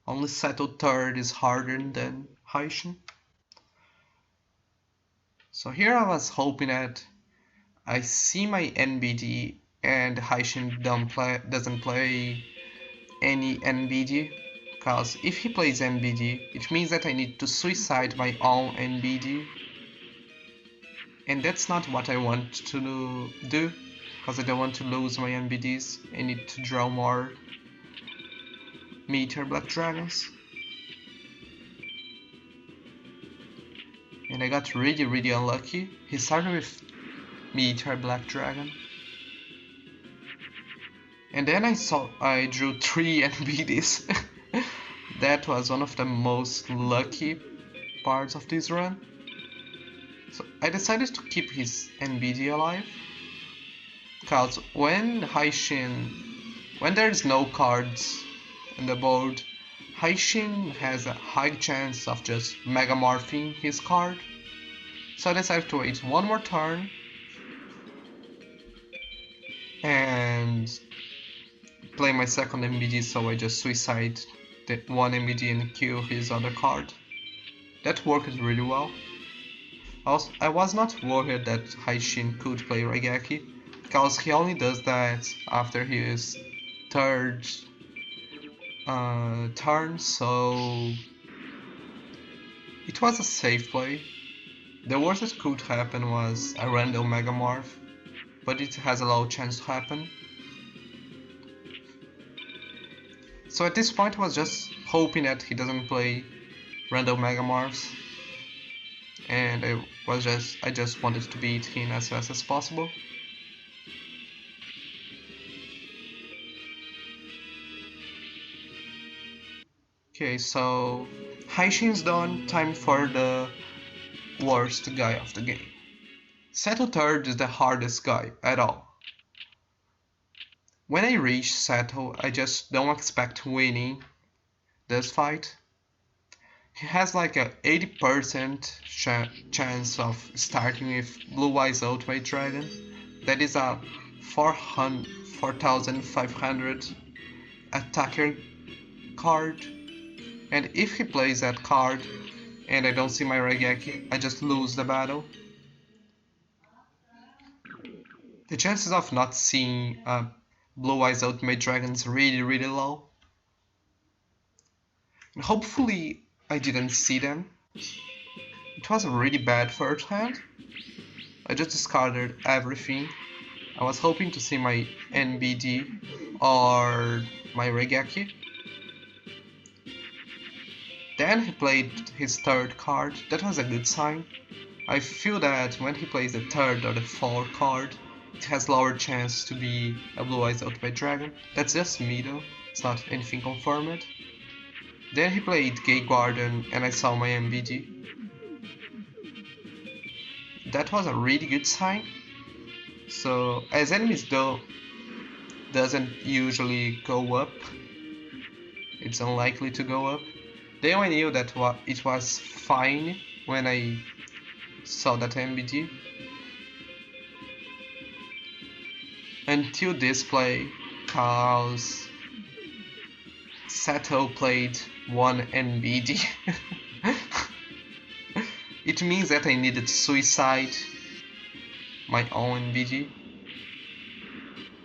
Only Settled Third is harder than Haishin. So here I was hoping that I see my NBD and Haishin doesn't play any NBD, because if he plays NBD, it means that I need to suicide my own NBD. And that's not what I want to do, because I don't want to lose my NBDs. I need to draw more Meteor Black Dragons. And I got really unlucky. He started with Meteor Black Dragon. And then I drew 3 NBDs. That was one of the most lucky parts of this run. So I decided to keep his NBD alive, because when there's no cards on the board, Haishin has a high chance of just megamorphing his card. So I decided to wait one more turn and play my second NBD, so I just suicide the one NBD and kill his other card. That worked really well. I was not worried that Haishin could play Raigeki, because he only does that after his third turn, so it was a safe play. The worst that could happen was a random Megamorph, but it has a low chance to happen. So at this point I was just hoping that he doesn't play random Megamorphs, and I just wanted to beat him as fast as possible. Okay, so Haishin's done, time for the worst guy of the game. Seto third is the hardest guy at all. When I reach Seto, I just don't expect winning this fight. He has like a 80% chance of starting with Blue Eyes Ultimate Dragon. That is a 4500 attacker card. And if he plays that card and I don't see my Raigeki, I just lose the battle. The chances of not seeing Blue Eyes Ultimate Dragon is really low. And hopefully I didn't see them. It was a really bad first hand. I just discarded everything. I was hoping to see my NBD or my Raigeki. Then he played his third card. That was a good sign. I feel that when he plays the third or the fourth card, it has lower chance to be a Blue Eyes Ultimate Dragon. That's just me though, it's not anything confirmed. Then he played Gate Guardian and I saw my NBD. That was a really good sign. So as enemies though doesn't usually go up, it's unlikely to go up. Then I knew that it was fine when I saw that NBD. Until this play, cause Seto played one NBD. It means that I needed to suicide my own NBD.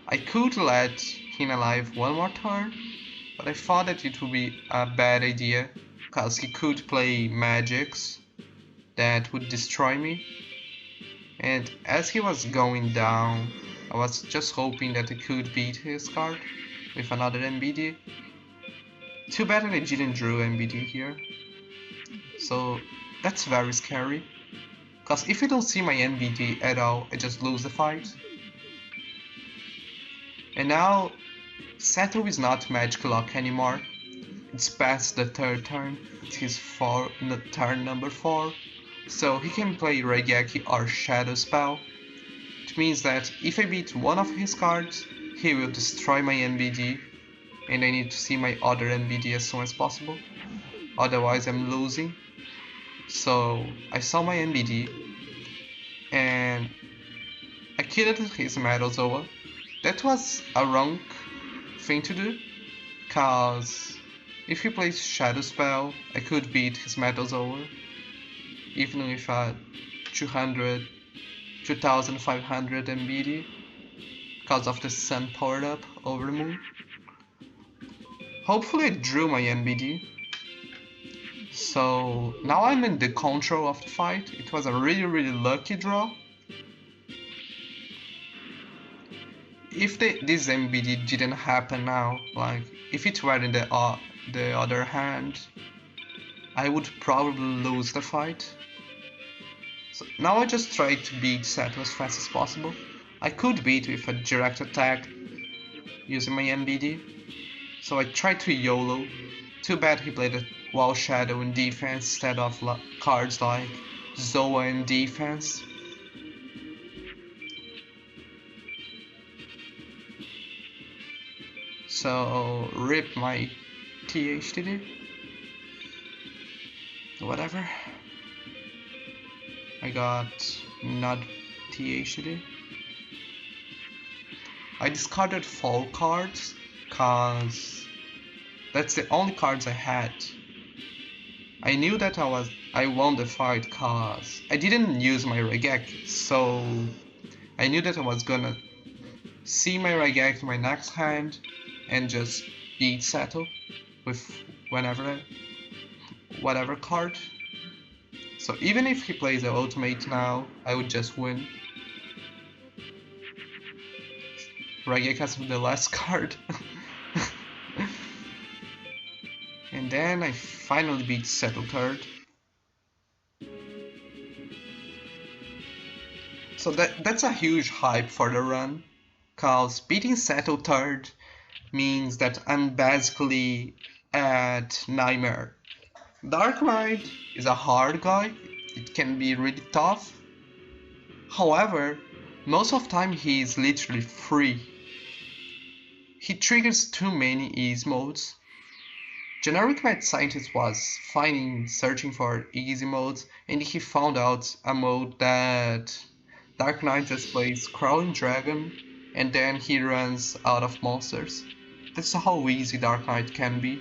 I could let him alive one more turn, but I thought that it would be a bad idea, cause he could play magics that would destroy me. And as he was going down, I was just hoping that I could beat his card with another NBD. Too bad that I didn't draw NBD here. So that's very scary. Cause if I don't see my NBD at all, I just lose the fight. And now Seto is not Magic Lock anymore. It's past the third turn. It's his turn number 4. So he can play Raigeki or Shadow Spell. It means that if I beat one of his cards, he will destroy my NBD, and I need to see my other NBD as soon as possible. Otherwise I'm losing. So I saw my NBD and I killed his Metalzoa. That was a wrong thing to do, cause if he plays Shadow Spell, I could beat his Metalzoa even with a 2500 NBD because of the sun powered up over the moon. Hopefully I drew my NBD. So now I'm in the control of the fight. It was a really lucky draw. if this MBD didn't happen now, like if it were in the other hand, I would probably lose the fight. So now I just try to beat Sato as fast as possible. I could beat with a direct attack using my MBD, so I tried to YOLO. Too bad he played a Wall Shadow in defense instead of cards like Zoa in defense. So rip my THDD. Whatever. I got not THDD. I discarded 4 cards cause that's the only cards I had. I knew that I won the fight cause I didn't use my Raigeki, so I knew that I was gonna see my Raigeki in my next hand and just beat Sato with whatever card. So even if he plays the ultimate now, I would just win. Raigeki has the last card. And then I finally beat Sato third. So that's a huge hype for the run, cause beating Sato third means that I'm basically at Nightmare. Dark Knight is a hard guy, it can be really tough. However, most of the time he is literally free. He triggers too many easy modes. Generic Mad Scientist was searching for easy modes, and he found out a mode that Dark Knight just plays Crawling Dragon and then he runs out of monsters. That's how easy Dark Knight can be.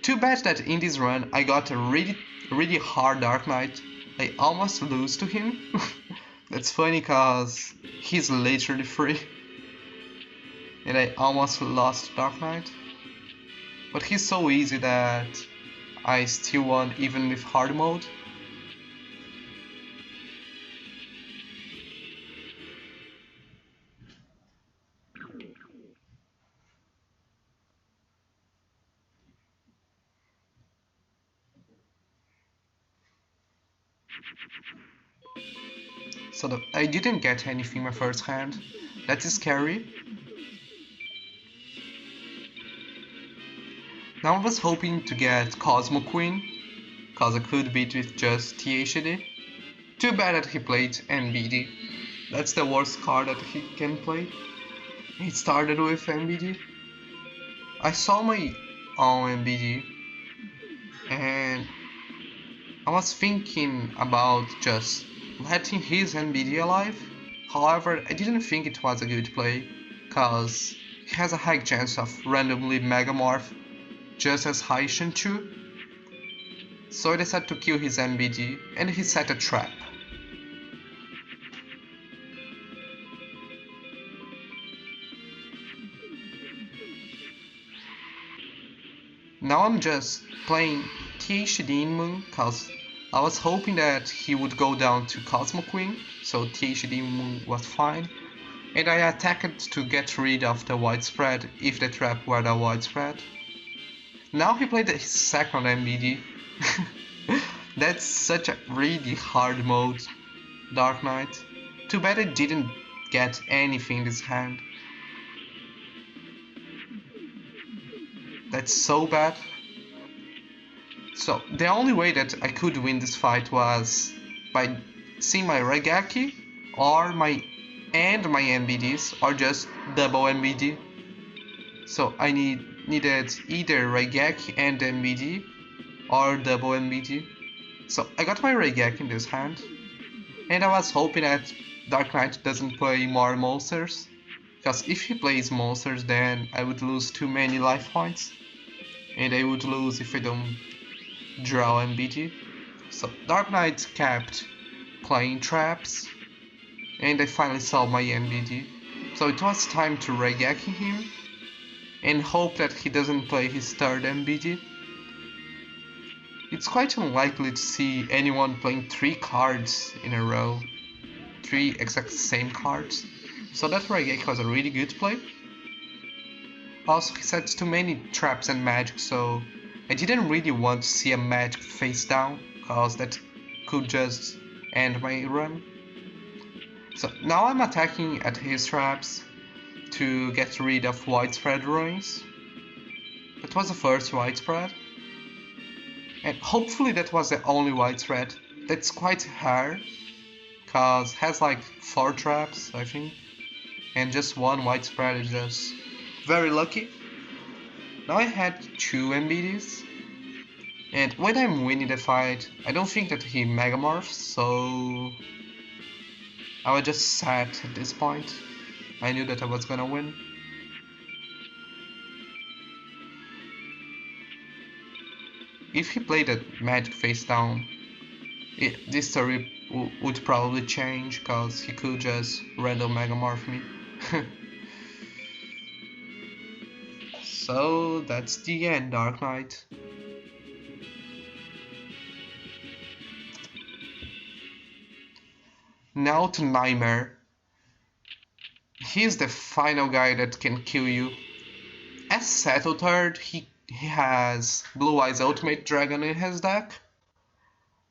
Too bad that in this run I got a really hard Dark Knight. I almost lose to him. That's funny cause he's literally free. And I almost lost Dark Knight. But he's so easy that I still won even with hard mode. So I didn't get anything my first hand. That is scary. Now I was hoping to get Cosmo Queen, cause I could beat with just THD. Too bad that he played MBD. That's the worst card that he can play. He started with MBD. I saw my own MBD and I was thinking about just letting his MBD alive. However, I didn't think it was a good play, cause he has a high chance of randomly Megamorph, just as high Shanchu. So I decided to kill his MBD and he set a trap. Now I'm just playing THD in Moon cause I was hoping that he would go down to Cosmo Queen, so THD Moon was fine. And I attacked to get rid of the widespread if the trap were the widespread. Now he played his second MBD. That's such a really hard mode, Dark Knight. Too bad I didn't get anything in this hand. That's so bad. So the only way that I could win this fight was by seeing my Raigeki or my MBDs or just double MBD. So I needed either Raigeki and MBD or double MBD. So I got my Raigeki in this hand and I was hoping that Dark Knight doesn't play more monsters, because if he plays monsters then I would lose too many life points and I would lose if I don't draw MBD. So Dark Knight kept playing traps and I finally saw my MBD. So it was time to Raigeki him and hope that he doesn't play his third MBD. It's quite unlikely to see anyone playing 3 cards in a row, 3 exact same cards. So that reggae was a really good play. Also, he sets too many traps and magic, so I didn't really want to see a magic face down, cause that could just end my run. So now I'm attacking at his traps to get rid of widespread ruins. That was the first widespread. And hopefully that was the only widespread. That's quite hard, cause it has like 4 traps, I think. And just one widespread is just very lucky. Now I had 2 MBDs. And when I'm winning the fight, I don't think that he megamorphs, so I was just sad at this point. I knew that I was gonna win. If he played that magic face down, this story would probably change, cause he could just random megamorph me. So that's the end, Dark Knight. Now to Nightmare. He's the final guy that can kill you. As Settle Third, he has Blue Eyes Ultimate Dragon in his deck.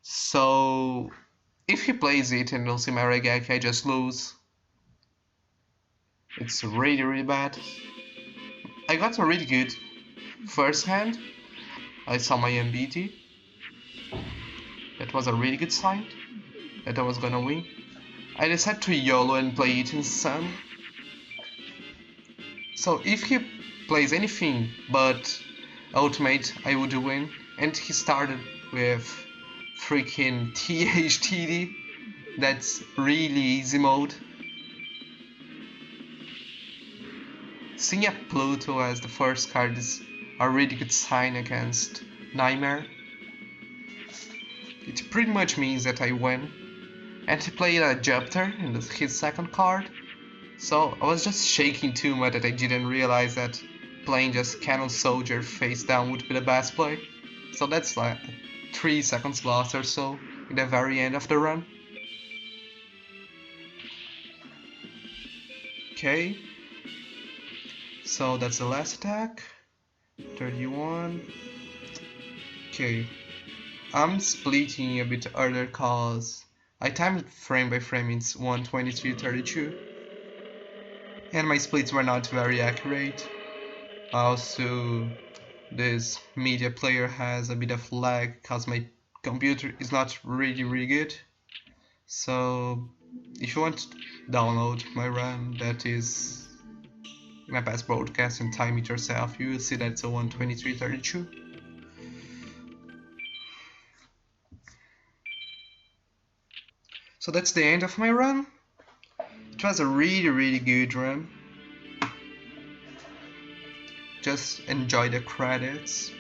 So if he plays it and don't see my Regek, I just lose. It's really bad. I got a really good first hand. I saw my MBT. That was a really good sign that I was gonna win. I decided to YOLO and play it in Sun. So if he plays anything but Ultimate, I would win. And he started with freaking THTD. That's really easy mode. Seeing a Pluto as the first card is a really good sign against Nightmare. It pretty much means that I win. And he played a Jupiter in his second card. So I was just shaking too much that I didn't realize that playing just Cannon Soldier face down would be the best play. So that's like 3 seconds lost or so in the very end of the run. Okay. So that's the last attack. 31. Okay. I'm splitting a bit earlier cause I timed frame by frame in 1:23:32. And my splits were not very accurate. Also, this media player has a bit of lag because my computer is not really good. So if you want to download my run, that is my past broadcast, and time it yourself, you will see that it's a 1:23:32. So that's the end of my run. It was a really good run. Just enjoy the credits.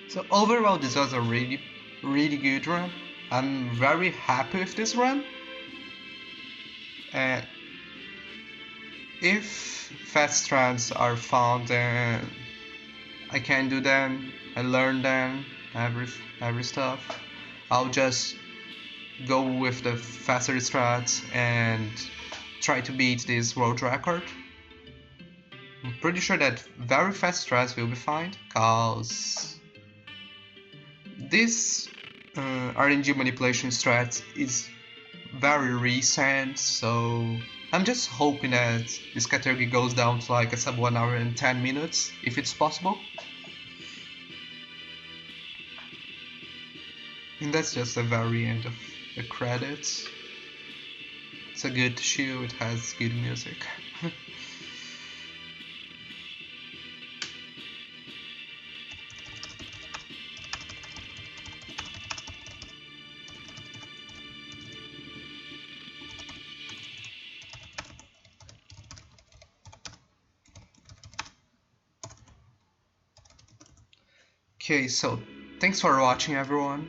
So overall, this was a really good run. I'm very happy with this run. And if fast runs are found, then I can do them. I learn them, every stuff. I'll just go with the faster strats and try to beat this world record. I'm pretty sure that very fast strats will be fine, cause this RNG manipulation strat is very recent, so I'm just hoping that this category goes down to like a sub 1 hour and 10 minutes, if it's possible. And that's just the very end of the credits. It's a good show, it has good music. Okay, so thanks for watching everyone.